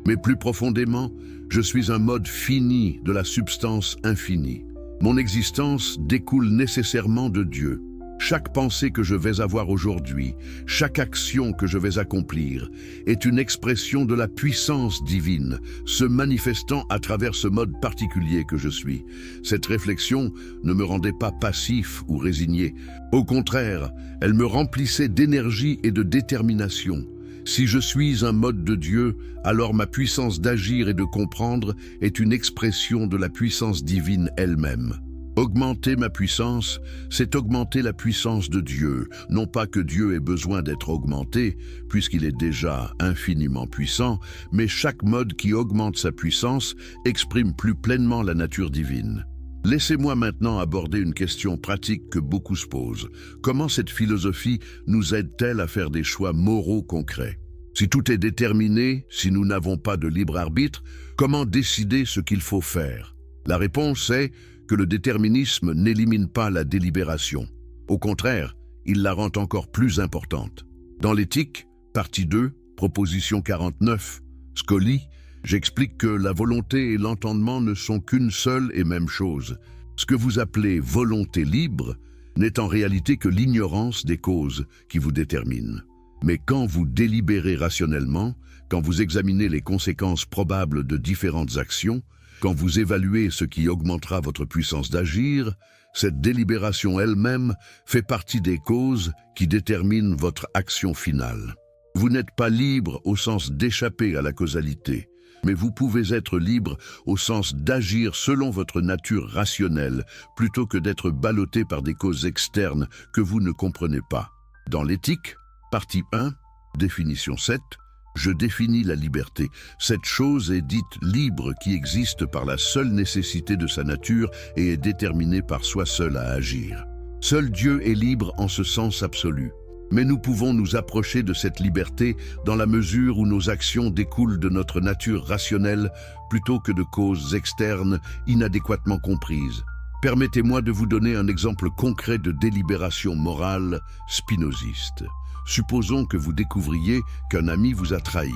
Mais plus profondément, je suis un mode fini de la substance infinie. Mon existence découle nécessairement de Dieu. Chaque pensée que je vais avoir aujourd'hui, chaque action que je vais accomplir, est une expression de la puissance divine, se manifestant à travers ce mode particulier que je suis. Cette réflexion ne me rendait pas passif ou résigné. Au contraire, elle me remplissait d'énergie et de détermination. Si je suis un mode de Dieu, alors ma puissance d'agir et de comprendre est une expression de la puissance divine elle-même. Augmenter ma puissance, c'est augmenter la puissance de Dieu. Non pas que Dieu ait besoin d'être augmenté, puisqu'il est déjà infiniment puissant, mais chaque mode qui augmente sa puissance exprime plus pleinement la nature divine. Laissez-moi maintenant aborder une question pratique que beaucoup se posent. Comment cette philosophie nous aide-t-elle à faire des choix moraux concrets? Si tout est déterminé, si nous n'avons pas de libre arbitre, comment décider ce qu'il faut faire? La réponse est que le déterminisme n'élimine pas la délibération. Au contraire, il la rend encore plus importante. Dans l'éthique, partie 2, proposition 49, Scoli, j'explique que la volonté et l'entendement ne sont qu'une seule et même chose. Ce que vous appelez volonté libre n'est en réalité que l'ignorance des causes qui vous déterminent. Mais quand vous délibérez rationnellement, quand vous examinez les conséquences probables de différentes actions, quand vous évaluez ce qui augmentera votre puissance d'agir, cette délibération elle-même fait partie des causes qui déterminent votre action finale. Vous n'êtes pas libre au sens d'échapper à la causalité, mais vous pouvez être libre au sens d'agir selon votre nature rationnelle, plutôt que d'être ballotté par des causes externes que vous ne comprenez pas. Dans l'éthique, partie 1, définition 7, je définis la liberté. Cette chose est dite libre qui existe par la seule nécessité de sa nature et est déterminée par soi seul à agir. Seul Dieu est libre en ce sens absolu. Mais nous pouvons nous approcher de cette liberté dans la mesure où nos actions découlent de notre nature rationnelle plutôt que de causes externes inadéquatement comprises. Permettez-moi de vous donner un exemple concret de délibération morale spinoziste. Supposons que vous découvriez qu'un ami vous a trahi.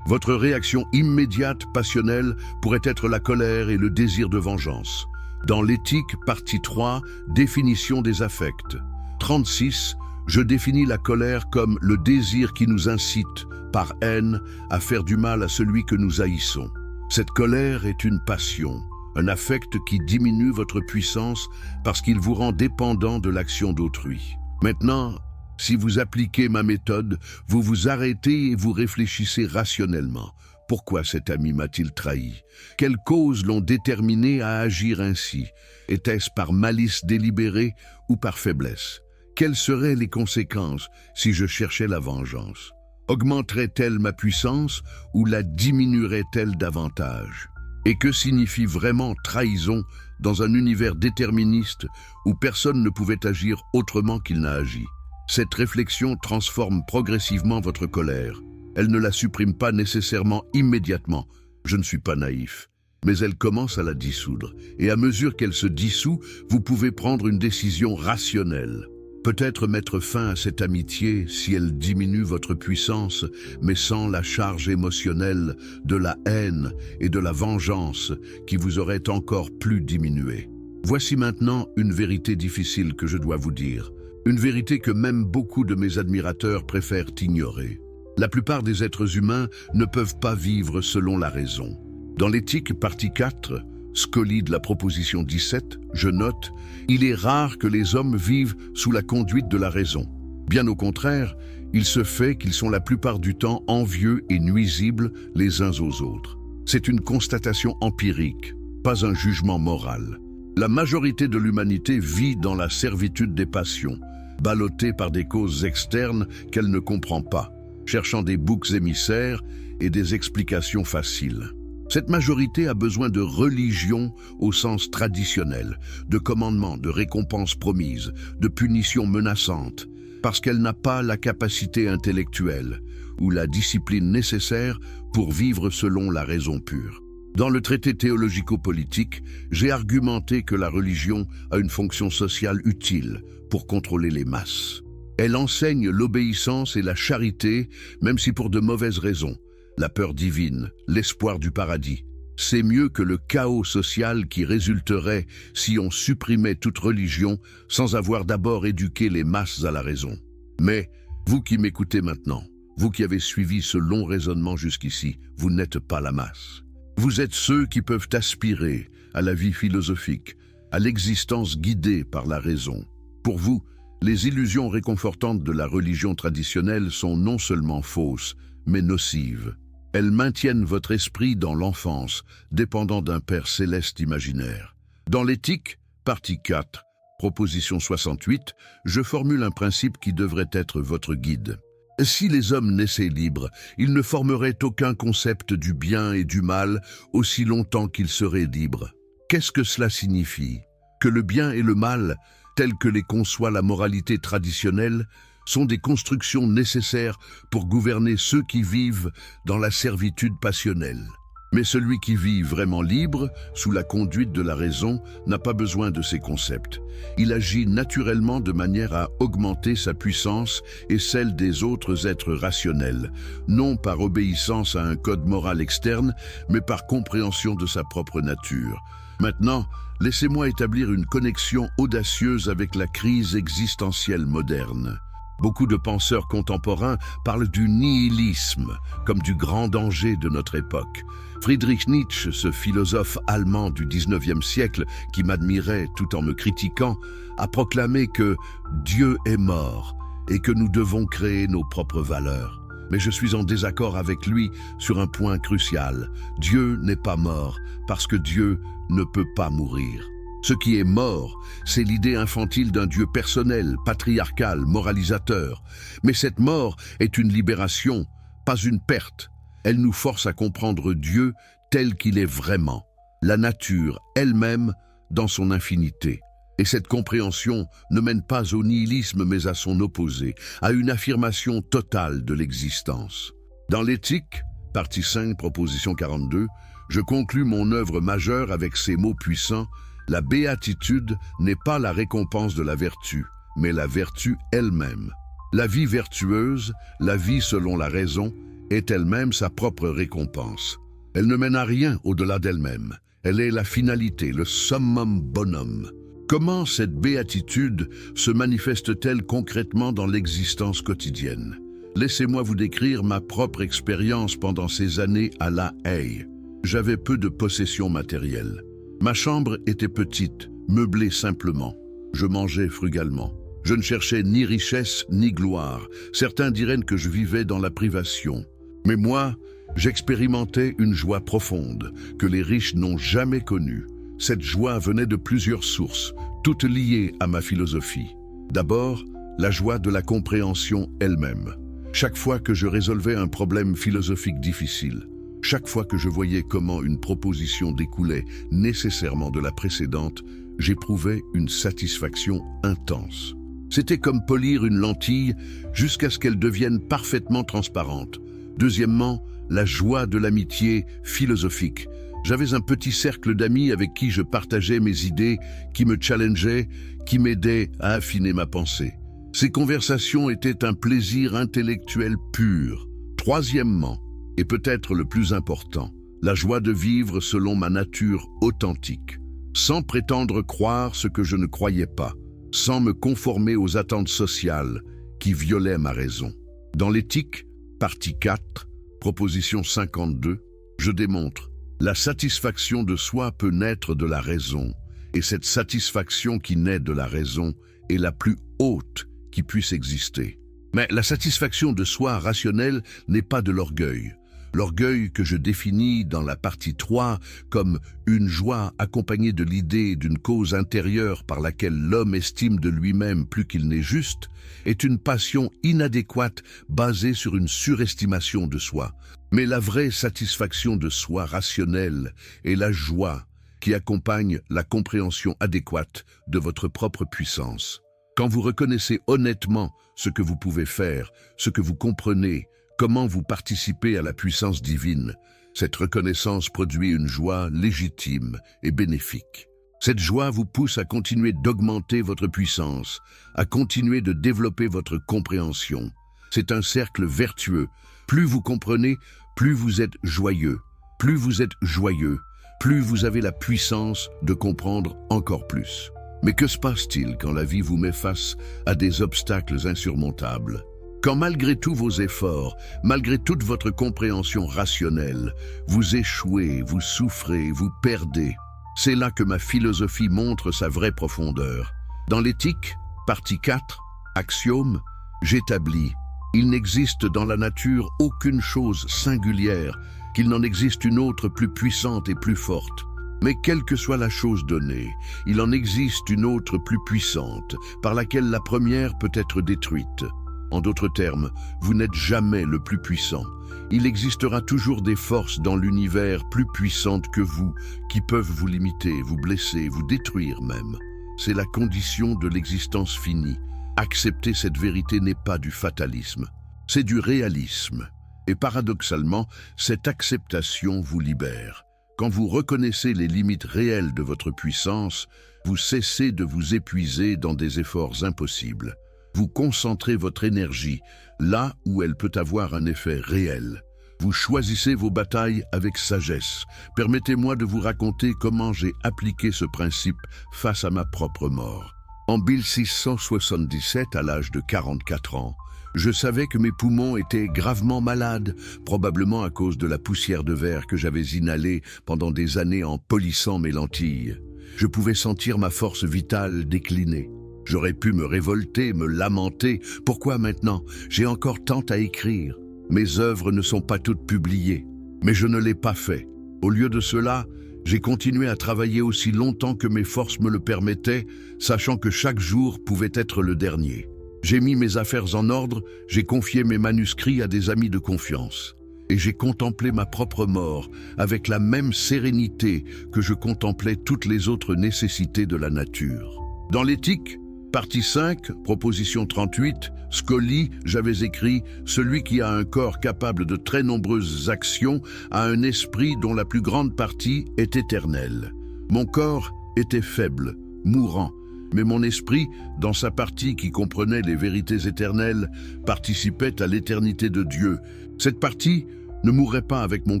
Votre réaction immédiate, passionnelle, pourrait être la colère et le désir de vengeance. Dans l'éthique, partie 3, définition des affects. 36, je définis la colère comme le désir qui nous incite, par haine, à faire du mal à celui que nous haïssons. Cette colère est une passion, un affect qui diminue votre puissance parce qu'il vous rend dépendant de l'action d'autrui. Maintenant, si vous appliquez ma méthode, vous vous arrêtez et vous réfléchissez rationnellement. Pourquoi cet ami m'a-t-il trahi? Quelles causes l'ont déterminé à agir ainsi? Était-ce par malice délibérée ou par faiblesse? Quelles seraient les conséquences si je cherchais la vengeance? Augmenterait-elle ma puissance ou la diminuerait-elle davantage? Et que signifie vraiment trahison dans un univers déterministe où personne ne pouvait agir autrement qu'il n'a agi? Cette réflexion transforme progressivement votre colère. Elle ne la supprime pas nécessairement immédiatement. Je ne suis pas naïf. Mais elle commence à la dissoudre. Et à mesure qu'elle se dissout, vous pouvez prendre une décision rationnelle. Peut-être mettre fin à cette amitié si elle diminue votre puissance, mais sans la charge émotionnelle de la haine et de la vengeance qui vous aurait encore plus diminué. Voici maintenant une vérité difficile que je dois vous dire. Une vérité que même beaucoup de mes admirateurs préfèrent ignorer. La plupart des êtres humains ne peuvent pas vivre selon la raison. Dans l'éthique, partie 4, Scoli de la proposition 17, je note, il est rare que les hommes vivent sous la conduite de la raison. Bien au contraire, il se fait qu'ils sont la plupart du temps envieux et nuisibles les uns aux autres. C'est une constatation empirique, pas un jugement moral. La majorité de l'humanité vit dans la servitude des passions, ballottée par des causes externes qu'elle ne comprend pas, cherchant des boucs émissaires et des explications faciles. Cette majorité a besoin de religion au sens traditionnel, de commandements, de récompenses promises, de punitions menaçantes, parce qu'elle n'a pas la capacité intellectuelle ou la discipline nécessaire pour vivre selon la raison pure. Dans le traité théologico-politique, j'ai argumenté que la religion a une fonction sociale utile pour contrôler les masses. Elle enseigne l'obéissance et la charité, même si pour de mauvaises raisons. La peur divine, l'espoir du paradis. C'est mieux que le chaos social qui résulterait si on supprimait toute religion sans avoir d'abord éduqué les masses à la raison. Mais, vous qui m'écoutez maintenant, vous qui avez suivi ce long raisonnement jusqu'ici, vous n'êtes pas la masse. Vous êtes ceux qui peuvent aspirer à la vie philosophique, à l'existence guidée par la raison. Pour vous, les illusions réconfortantes de la religion traditionnelle sont non seulement fausses, mais nocives. Elles maintiennent votre esprit dans l'enfance, dépendant d'un Père céleste imaginaire. Dans l'éthique, partie 4, proposition 68, je formule un principe qui devrait être votre guide. Si les hommes naissaient libres, ils ne formeraient aucun concept du bien et du mal aussi longtemps qu'ils seraient libres. Qu'est-ce que cela signifie? que le bien et le mal, tels que les conçoit la moralité traditionnelle, sont des constructions nécessaires pour gouverner ceux qui vivent dans la servitude passionnelle. Mais celui qui vit vraiment libre, sous la conduite de la raison, n'a pas besoin de ces concepts. Il agit naturellement de manière à augmenter sa puissance et celle des autres êtres rationnels, non par obéissance à un code moral externe, mais par compréhension de sa propre nature. Maintenant, laissez-moi établir une connexion audacieuse avec la crise existentielle moderne. Beaucoup de penseurs contemporains parlent du nihilisme comme du grand danger de notre époque. Friedrich Nietzsche, ce philosophe allemand du XIXe siècle qui m'admirait tout en me critiquant, a proclamé que Dieu est mort et que nous devons créer nos propres valeurs. Mais je suis en désaccord avec lui sur un point crucial. Dieu n'est pas mort parce que Dieu ne peut pas mourir. Ce qui est mort, c'est l'idée infantile d'un Dieu personnel, patriarcal, moralisateur. Mais cette mort est une libération, pas une perte. Elle nous force à comprendre Dieu tel qu'il est vraiment, la nature elle-même dans son infinité. Et cette compréhension ne mène pas au nihilisme mais à son opposé, à une affirmation totale de l'existence. Dans l'éthique, partie 5, proposition 42, je conclus mon œuvre majeure avec ces mots puissants. La béatitude n'est pas la récompense de la vertu, mais la vertu elle-même. La vie vertueuse, la vie selon la raison, est elle-même sa propre récompense. Elle ne mène à rien au-delà d'elle-même. Elle est la finalité, le summum bonum. Comment cette béatitude se manifeste-t-elle concrètement dans l'existence quotidienne? Laissez-moi vous décrire ma propre expérience pendant ces années à La Haye. J'avais peu de possessions matérielles. Ma chambre était petite, meublée simplement. Je mangeais frugalement. Je ne cherchais ni richesse ni gloire. Certains diraient que je vivais dans la privation. Mais moi, j'expérimentais une joie profonde que les riches n'ont jamais connue. Cette joie venait de plusieurs sources, toutes liées à ma philosophie. D'abord, la joie de la compréhension elle-même. Chaque fois que je résolvais un problème philosophique difficile, chaque fois que je voyais comment une proposition découlait nécessairement de la précédente, j'éprouvais une satisfaction intense. C'était comme polir une lentille jusqu'à ce qu'elle devienne parfaitement transparente. Deuxièmement, la joie de l'amitié philosophique. J'avais un petit cercle d'amis avec qui je partageais mes idées, qui me challengeaient, qui m'aidaient à affiner ma pensée. Ces conversations étaient un plaisir intellectuel pur. Troisièmement, et peut-être le plus important, la joie de vivre selon ma nature authentique, sans prétendre croire ce que je ne croyais pas, sans me conformer aux attentes sociales qui violaient ma raison. Dans l'éthique, partie 4, proposition 52, je démontre: la satisfaction de soi peut naître de la raison, et cette satisfaction qui naît de la raison est la plus haute qui puisse exister. Mais la satisfaction de soi rationnelle n'est pas de l'orgueil. L'orgueil que je définis dans la partie 3 comme une joie accompagnée de l'idée d'une cause intérieure par laquelle l'homme estime de lui-même plus qu'il n'est juste, est une passion inadéquate basée sur une surestimation de soi. Mais la vraie satisfaction de soi rationnelle est la joie qui accompagne la compréhension adéquate de votre propre puissance. Quand vous reconnaissez honnêtement ce que vous pouvez faire, ce que vous comprenez, comment vous participez à la puissance divine, cette reconnaissance produit une joie légitime et bénéfique. Cette joie vous pousse à continuer d'augmenter votre puissance, à continuer de développer votre compréhension. C'est un cercle vertueux. Plus vous comprenez, plus vous êtes joyeux. Plus vous êtes joyeux, plus vous avez la puissance de comprendre encore plus. Mais que se passe-t-il quand la vie vous met face à des obstacles insurmontables? Quand malgré tous vos efforts, malgré toute votre compréhension rationnelle, vous échouez, vous souffrez, vous perdez, c'est là que ma philosophie montre sa vraie profondeur. Dans l'éthique, partie 4, axiome, j'établis: il n'existe dans la nature aucune chose singulière, qu'il n'en existe une autre plus puissante et plus forte. Mais quelle que soit la chose donnée, il en existe une autre plus puissante, par laquelle la première peut être détruite. En d'autres termes, vous n'êtes jamais le plus puissant. Il existera toujours des forces dans l'univers plus puissantes que vous, qui peuvent vous limiter, vous blesser, vous détruire même. c'est la condition de l'existence finie. Accepter cette vérité n'est pas du fatalisme, c'est du réalisme. Et paradoxalement, cette acceptation vous libère. Quand vous reconnaissez les limites réelles de votre puissance, vous cessez de vous épuiser dans des efforts impossibles. Vous concentrez votre énergie là où elle peut avoir un effet réel. Vous choisissez vos batailles avec sagesse. Permettez-moi de vous raconter comment j'ai appliqué ce principe face à ma propre mort. En 1677, à l'âge de 44 ans, je savais que mes poumons étaient gravement malades, probablement à cause de la poussière de verre que j'avais inhalée pendant des années en polissant mes lentilles. Je pouvais sentir ma force vitale décliner. J'aurais pu me révolter, me lamenter. Pourquoi maintenant? J'ai encore tant à écrire. Mes œuvres ne sont pas toutes publiées. Mais je ne l'ai pas fait. Au lieu de cela, j'ai continué à travailler aussi longtemps que mes forces me le permettaient, sachant que chaque jour pouvait être le dernier. J'ai mis mes affaires en ordre, j'ai confié mes manuscrits à des amis de confiance. Et j'ai contemplé ma propre mort avec la même sérénité que je contemplais toutes les autres nécessités de la nature. Dans l'éthique, partie 5, proposition 38, Scully, j'avais écrit « Celui qui a un corps capable de très nombreuses actions a un esprit dont la plus grande partie est éternelle. Mon corps était faible, mourant, mais mon esprit, dans sa partie qui comprenait les vérités éternelles, participait à l'éternité de Dieu. Cette partie ne mourrait pas avec mon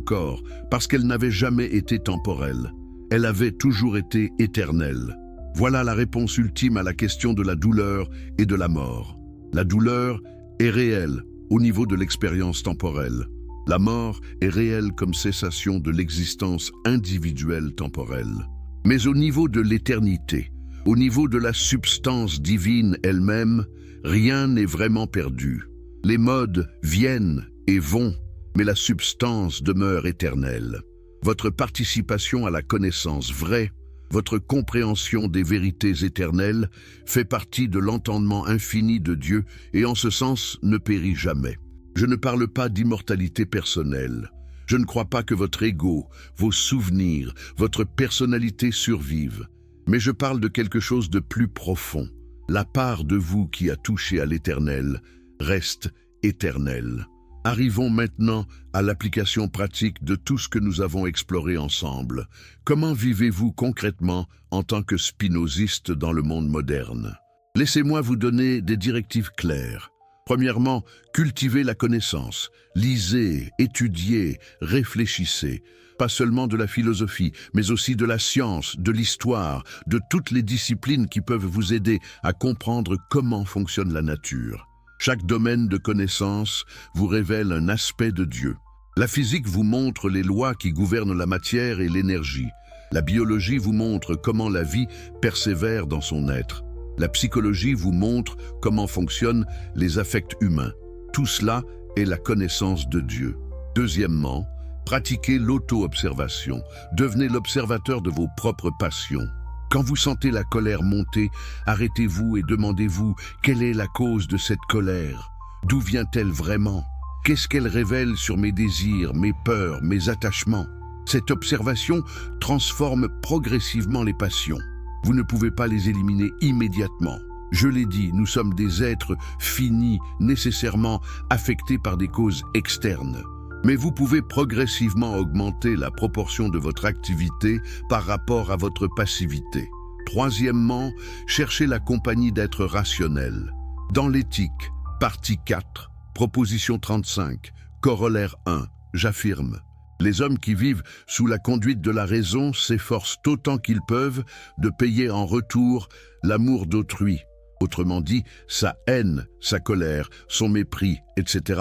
corps, parce qu'elle n'avait jamais été temporelle. Elle avait toujours été éternelle. Voilà la réponse ultime à la question de la douleur et de la mort. La douleur est réelle au niveau de l'expérience temporelle. La mort est réelle comme cessation de l'existence individuelle temporelle. Mais au niveau de l'éternité, au niveau de la substance divine elle-même, rien n'est vraiment perdu. Les modes viennent et vont, mais la substance demeure éternelle. Votre participation à la connaissance vraie, votre compréhension des vérités éternelles fait partie de l'entendement infini de Dieu et en ce sens ne périt jamais. Je ne parle pas d'immortalité personnelle. Je ne crois pas que votre ego, vos souvenirs, votre personnalité survivent. Mais je parle de quelque chose de plus profond. La part de vous qui a touché à l'éternel reste éternelle. Arrivons maintenant à l'application pratique de tout ce que nous avons exploré ensemble. Comment vivez-vous concrètement en tant que spinoziste dans le monde moderne? Laissez-moi vous donner des directives claires. Premièrement, cultivez la connaissance. Lisez, étudiez, réfléchissez. Pas seulement de la philosophie, mais aussi de la science, de l'histoire, de toutes les disciplines qui peuvent vous aider à comprendre comment fonctionne la nature. Chaque domaine de connaissance vous révèle un aspect de Dieu. La physique vous montre les lois qui gouvernent la matière et l'énergie. La biologie vous montre comment la vie persévère dans son être. La psychologie vous montre comment fonctionnent les affects humains. Tout cela est la connaissance de Dieu. Deuxièmement, pratiquez l'auto-observation. Devenez l'observateur de vos propres passions. Quand vous sentez la colère monter, arrêtez-vous et demandez-vous quelle est la cause de cette colère. D'où vient-elle vraiment? Qu'est-ce qu'elle révèle sur mes désirs, mes peurs, mes attachements? Cette observation transforme progressivement les passions. Vous ne pouvez pas les éliminer immédiatement. Je l'ai dit, nous sommes des êtres finis, nécessairement affectés par des causes externes. Mais vous pouvez progressivement augmenter la proportion de votre activité par rapport à votre passivité. Troisièmement, cherchez la compagnie d'êtres rationnels. Dans l'éthique, partie 4, proposition 35, corollaire 1, j'affirme. Les hommes qui vivent sous la conduite de la raison s'efforcent autant qu'ils peuvent de payer en retour l'amour d'autrui. Autrement dit, sa haine, sa colère, son mépris, etc.,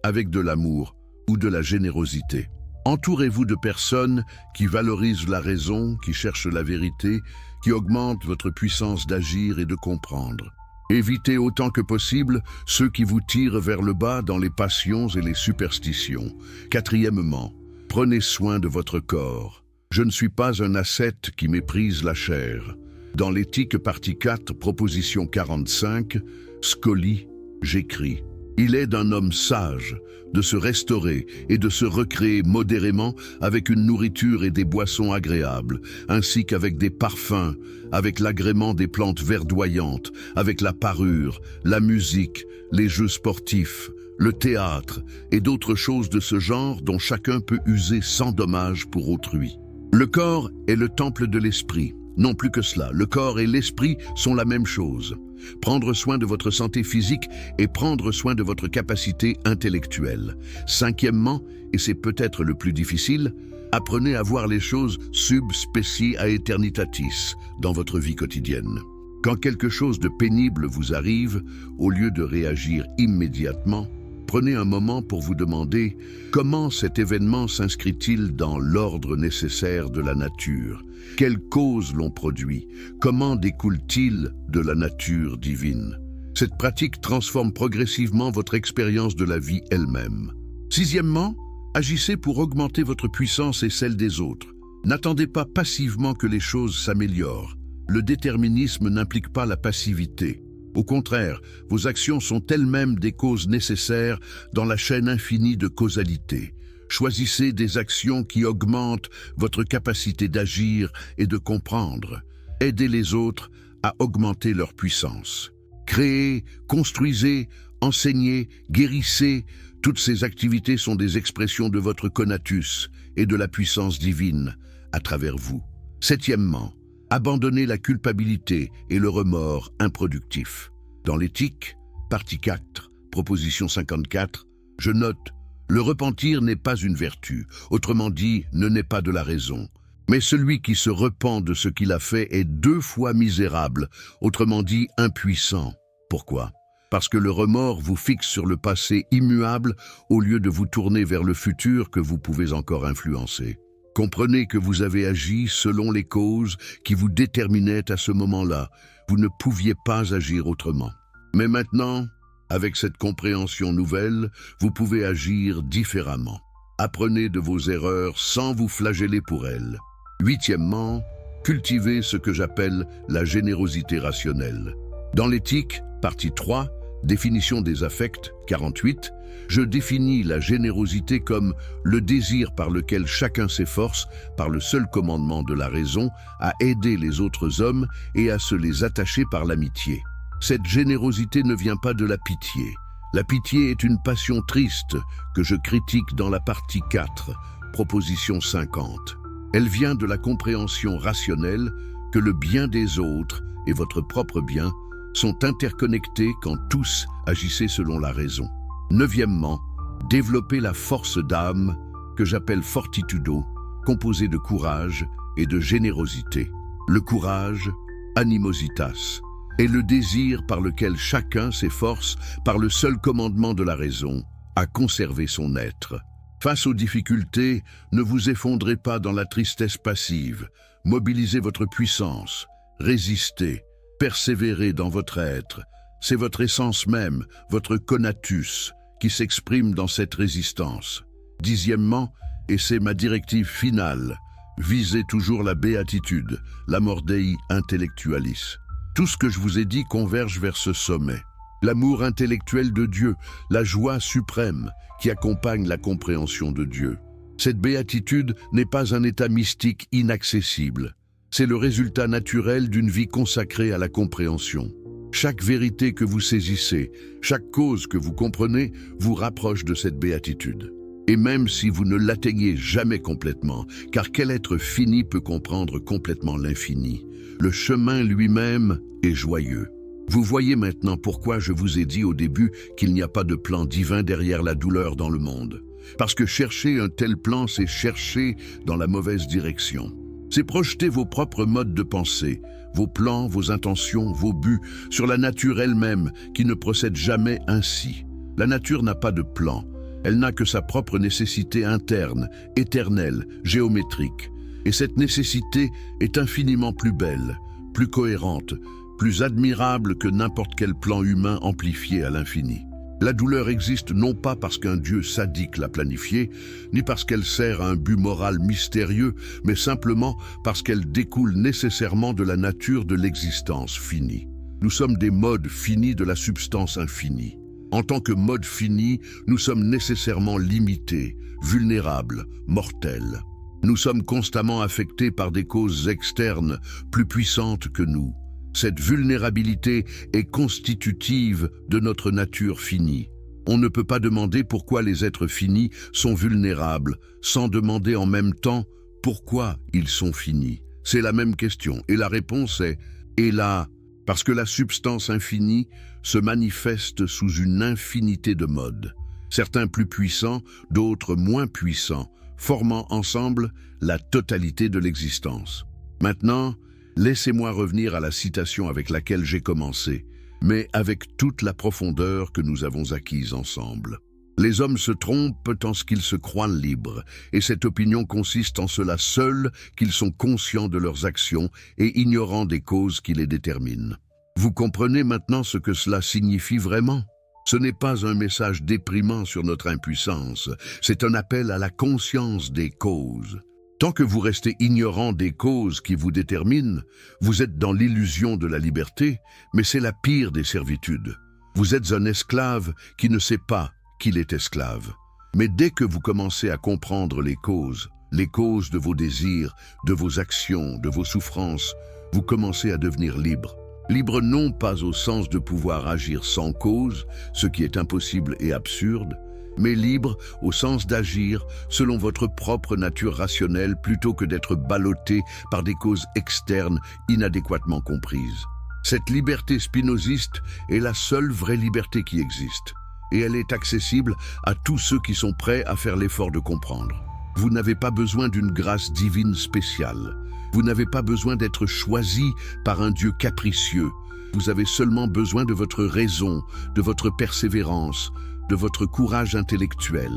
avec de l'amour ou de la générosité. Entourez-vous de personnes qui valorisent la raison, qui cherchent la vérité, qui augmentent votre puissance d'agir et de comprendre. Évitez autant que possible ceux qui vous tirent vers le bas dans les passions et les superstitions. Quatrièmement, prenez soin de votre corps. Je ne suis pas un ascète qui méprise la chair. Dans l'éthique partie 4, proposition 45, Scully, j'écris. Il aide un homme sage de se restaurer et de se recréer modérément avec une nourriture et des boissons agréables, ainsi qu'avec des parfums, avec l'agrément des plantes verdoyantes, avec la parure, la musique, les jeux sportifs, le théâtre et d'autres choses de ce genre dont chacun peut user sans dommage pour autrui. Le corps est le temple de l'esprit. Non plus que cela, le corps et l'esprit sont la même chose. Prendre soin de votre santé physique et prendre soin de votre capacité intellectuelle. Cinquièmement, et c'est peut-être le plus difficile, apprenez à voir les choses sub specie aeternitatis dans votre vie quotidienne. Quand quelque chose de pénible vous arrive, au lieu de réagir immédiatement, prenez un moment pour vous demander comment cet événement s'inscrit-il dans l'ordre nécessaire de la nature. Quelles causes l'ont produit? Comment découle-t-il de la nature divine? Cette pratique transforme progressivement votre expérience de la vie elle-même. Sixièmement, agissez pour augmenter votre puissance et celle des autres. N'attendez pas passivement que les choses s'améliorent. Le déterminisme n'implique pas la passivité. Au contraire, vos actions sont elles-mêmes des causes nécessaires dans la chaîne infinie de causalité. Choisissez des actions qui augmentent votre capacité d'agir et de comprendre. Aidez les autres à augmenter leur puissance. Créez, construisez, enseignez, guérissez. Toutes ces activités sont des expressions de votre conatus et de la puissance divine à travers vous. Septièmement, abandonnez la culpabilité et le remords improductifs. Dans l'éthique, partie 4, proposition 54, je note « Le repentir n'est pas une vertu, autrement dit, ne naît pas de la raison. Mais celui qui se repent de ce qu'il a fait est 2 fois misérable, autrement dit, impuissant. Pourquoi ? Parce que le remords vous fixe sur le passé immuable au lieu de vous tourner vers le futur que vous pouvez encore influencer. Comprenez que vous avez agi selon les causes qui vous déterminaient à ce moment-là. Vous ne pouviez pas agir autrement. Mais maintenant, avec cette compréhension nouvelle, vous pouvez agir différemment. Apprenez de vos erreurs sans vous flageller pour elles. Huitièmement, cultivez ce que j'appelle la générosité rationnelle. Dans l'éthique, partie 3, définition des affects, 48, je définis la générosité comme le désir par lequel chacun s'efforce, par le seul commandement de la raison, à aider les autres hommes et à se les attacher par l'amitié. Cette générosité ne vient pas de la pitié. La pitié est une passion triste que je critique dans la partie 4, proposition 50. Elle vient de la compréhension rationnelle que le bien des autres et votre propre bien sont interconnectés quand tous agissaient selon la raison. Neuvièmement, développer la force d'âme que j'appelle fortitudo, composée de courage et de générosité. Le courage, animositas, est le désir par lequel chacun s'efforce, par le seul commandement de la raison, à conserver son être. Face aux difficultés, ne vous effondrez pas dans la tristesse passive, mobilisez votre puissance, résistez, persévérez dans votre être. C'est votre essence même, votre conatus, qui s'exprime dans cette résistance. Dixièmement, et c'est ma directive finale, visez toujours la béatitude, l'amor Dei intellectualis. Tout ce que je vous ai dit converge vers ce sommet. L'amour intellectuel de Dieu, la joie suprême qui accompagne la compréhension de Dieu. Cette béatitude n'est pas un état mystique inaccessible. C'est le résultat naturel d'une vie consacrée à la compréhension. Chaque vérité que vous saisissez, chaque cause que vous comprenez, vous rapproche de cette béatitude. Et même si vous ne l'atteignez jamais complètement, car quel être fini peut comprendre complètement l'infini? Le chemin lui-même est joyeux. Vous voyez maintenant pourquoi je vous ai dit au début qu'il n'y a pas de plan divin derrière la douleur dans le monde. Parce que chercher un tel plan, c'est chercher dans la mauvaise direction. C'est projeter vos propres modes de pensée, vos plans, vos intentions, vos buts, sur la nature elle-même, qui ne procède jamais ainsi. La nature n'a pas de plan. Elle n'a que sa propre nécessité interne, éternelle, géométrique. Et cette nécessité est infiniment plus belle, plus cohérente, plus admirable que n'importe quel plan humain amplifié à l'infini. La douleur existe non pas parce qu'un Dieu sadique l'a planifiée, ni parce qu'elle sert à un but moral mystérieux, mais simplement parce qu'elle découle nécessairement de la nature de l'existence finie. Nous sommes des modes finis de la substance infinie. En tant que mode fini, nous sommes nécessairement limités, vulnérables, mortels. Nous sommes constamment affectés par des causes externes plus puissantes que nous. Cette vulnérabilité est constitutive de notre nature finie. On ne peut pas demander pourquoi les êtres finis sont vulnérables, sans demander en même temps pourquoi ils sont finis. C'est la même question, et la réponse est « et là ». Parce que la substance infinie se manifeste sous une infinité de modes, certains plus puissants, d'autres moins puissants, formant ensemble la totalité de l'existence. Maintenant, laissez-moi revenir à la citation avec laquelle j'ai commencé, mais avec toute la profondeur que nous avons acquise ensemble. Les hommes se trompent en ce qu'ils se croient libres, et cette opinion consiste en cela seul qu'ils sont conscients de leurs actions et ignorants des causes qui les déterminent. Vous comprenez maintenant ce que cela signifie vraiment? Ce n'est pas un message déprimant sur notre impuissance, c'est un appel à la conscience des causes. Tant que vous restez ignorant des causes qui vous déterminent, vous êtes dans l'illusion de la liberté, mais c'est la pire des servitudes. Vous êtes un esclave qui ne sait pas qu'il est esclave. Mais dès que vous commencez à comprendre les causes de vos désirs, de vos actions, de vos souffrances, vous commencez à devenir libre. Libre non pas au sens de pouvoir agir sans cause, ce qui est impossible et absurde, mais libre au sens d'agir selon votre propre nature rationnelle plutôt que d'être ballotté par des causes externes inadéquatement comprises. Cette liberté spinoziste est la seule vraie liberté qui existe. Et elle est accessible à tous ceux qui sont prêts à faire l'effort de comprendre. Vous n'avez pas besoin d'une grâce divine spéciale. Vous n'avez pas besoin d'être choisi par un Dieu capricieux. Vous avez seulement besoin de votre raison, de votre persévérance, de votre courage intellectuel.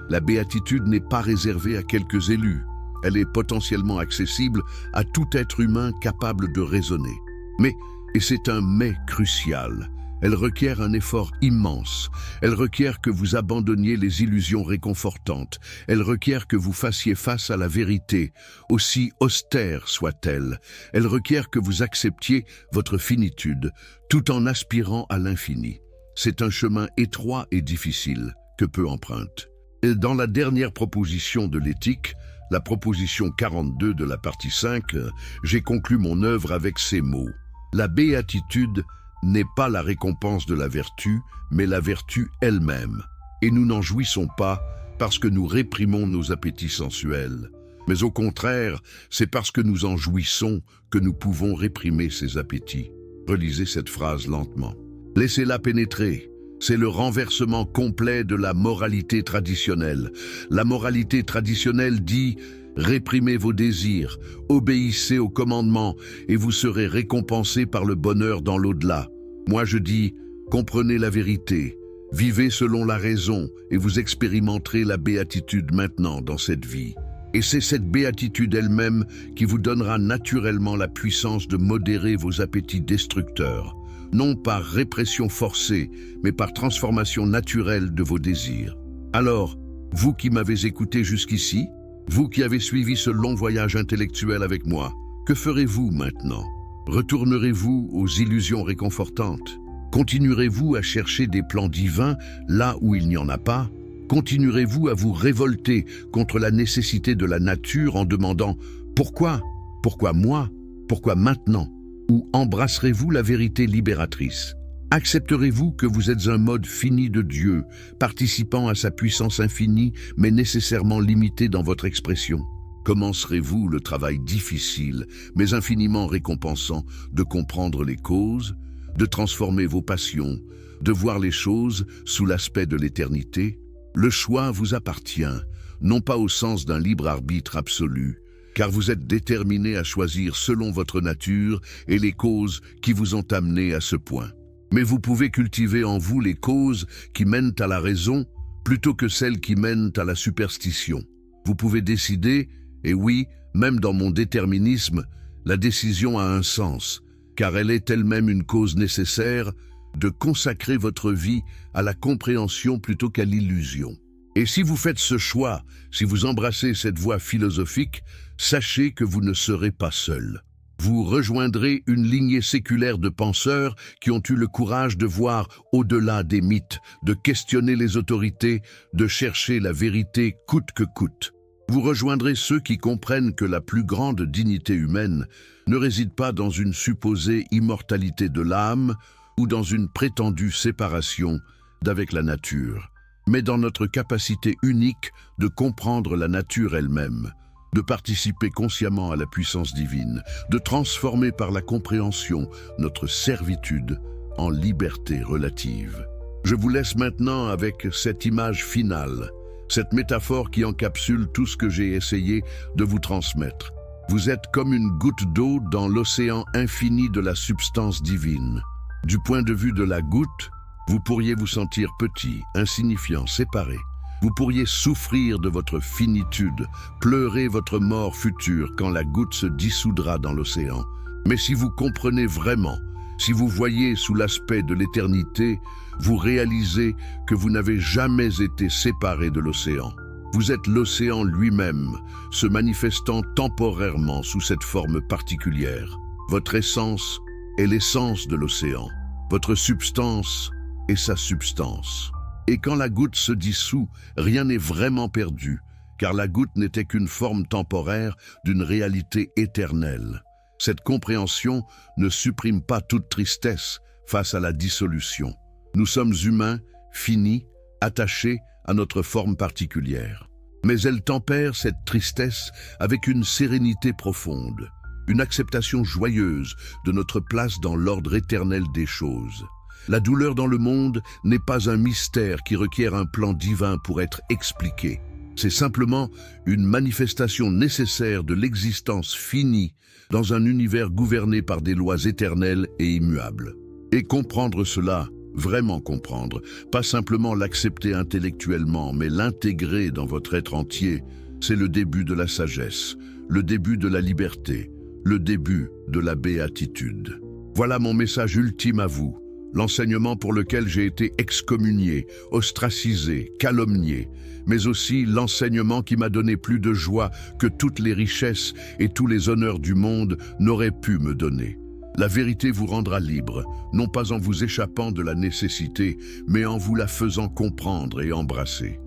La béatitude n'est pas réservée à quelques élus. Elle est potentiellement accessible à tout être humain capable de raisonner. Mais, et c'est un mais crucial, elle requiert un effort immense. Elle requiert que vous abandonniez les illusions réconfortantes. Elle requiert que vous fassiez face à la vérité, aussi austère soit-elle. Elle requiert que vous acceptiez votre finitude, tout en aspirant à l'infini. C'est un chemin étroit et difficile que peu empruntent. Et dans la dernière proposition de l'éthique, la proposition 42 de la partie 5, j'ai conclu mon œuvre avec ces mots. La béatitude n'est pas la récompense de la vertu, mais la vertu elle-même. Et nous n'en jouissons pas parce que nous réprimons nos appétits sensuels. Mais au contraire, c'est parce que nous en jouissons que nous pouvons réprimer ces appétits. Relisez cette phrase lentement. Laissez-la pénétrer. C'est le renversement complet de la moralité traditionnelle. La moralité traditionnelle dit « Réprimez vos désirs, obéissez aux commandements et vous serez récompensés par le bonheur dans l'au-delà. » Moi je dis « Comprenez la vérité, vivez selon la raison et vous expérimenterez la béatitude maintenant dans cette vie. » Et c'est cette béatitude elle-même qui vous donnera naturellement la puissance de modérer vos appétits destructeurs, non par répression forcée, mais par transformation naturelle de vos désirs. Alors, vous qui m'avez écouté jusqu'ici, vous qui avez suivi ce long voyage intellectuel avec moi, que ferez-vous maintenant? Retournerez-vous aux illusions réconfortantes? Continuerez-vous à chercher des plans divins là où il n'y en a pas? Continuerez-vous à vous révolter contre la nécessité de la nature en demandant « Pourquoi? Pourquoi moi? Pourquoi maintenant ?» Ou embrasserez-vous la vérité libératrice? Accepterez-vous que vous êtes un mode fini de Dieu, participant à sa puissance infinie, mais nécessairement limité dans votre expression? Commencerez-vous le travail difficile, mais infiniment récompensant, de comprendre les causes, de transformer vos passions, de voir les choses sous l'aspect de l'éternité? Le choix vous appartient, non pas au sens d'un libre arbitre absolu, car vous êtes déterminé à choisir selon votre nature et les causes qui vous ont amené à ce point. Mais vous pouvez cultiver en vous les causes qui mènent à la raison plutôt que celles qui mènent à la superstition. Vous pouvez décider, et oui, même dans mon déterminisme, la décision a un sens, car elle est elle-même une cause nécessaire, de consacrer votre vie à la compréhension plutôt qu'à l'illusion. Et si vous faites ce choix, si vous embrassez cette voie philosophique, sachez que vous ne serez pas seul. Vous rejoindrez une lignée séculaire de penseurs qui ont eu le courage de voir au-delà des mythes, de questionner les autorités, de chercher la vérité coûte que coûte. Vous rejoindrez ceux qui comprennent que la plus grande dignité humaine ne réside pas dans une supposée immortalité de l'âme ou dans une prétendue séparation d'avec la nature, mais dans notre capacité unique de comprendre la nature elle-même, de participer consciemment à la puissance divine, de transformer par la compréhension notre servitude en liberté relative. Je vous laisse maintenant avec cette image finale, cette métaphore qui encapsule tout ce que j'ai essayé de vous transmettre. Vous êtes comme une goutte d'eau dans l'océan infini de la substance divine. Du point de vue de la goutte, vous pourriez vous sentir petit, insignifiant, séparé. Vous pourriez souffrir de votre finitude, pleurer votre mort future quand la goutte se dissoudra dans l'océan. Mais si vous comprenez vraiment, si vous voyez sous l'aspect de l'éternité, vous réalisez que vous n'avez jamais été séparé de l'océan. Vous êtes l'océan lui-même, se manifestant temporairement sous cette forme particulière. Votre essence est l'essence de l'océan. Votre substance est sa substance. Et quand la goutte se dissout, rien n'est vraiment perdu, car la goutte n'était qu'une forme temporaire d'une réalité éternelle. Cette compréhension ne supprime pas toute tristesse face à la dissolution. Nous sommes humains, finis, attachés à notre forme particulière. Mais elle tempère cette tristesse avec une sérénité profonde, une acceptation joyeuse de notre place dans l'ordre éternel des choses. La douleur dans le monde n'est pas un mystère qui requiert un plan divin pour être expliqué. C'est simplement une manifestation nécessaire de l'existence finie dans un univers gouverné par des lois éternelles et immuables. Et comprendre cela, vraiment comprendre, pas simplement l'accepter intellectuellement, mais l'intégrer dans votre être entier, c'est le début de la sagesse, le début de la liberté, le début de la béatitude. Voilà mon message ultime à vous. L'enseignement pour lequel j'ai été excommunié, ostracisé, calomnié, mais aussi l'enseignement qui m'a donné plus de joie que toutes les richesses et tous les honneurs du monde n'auraient pu me donner. La vérité vous rendra libre, non pas en vous échappant de la nécessité, mais en vous la faisant comprendre et embrasser.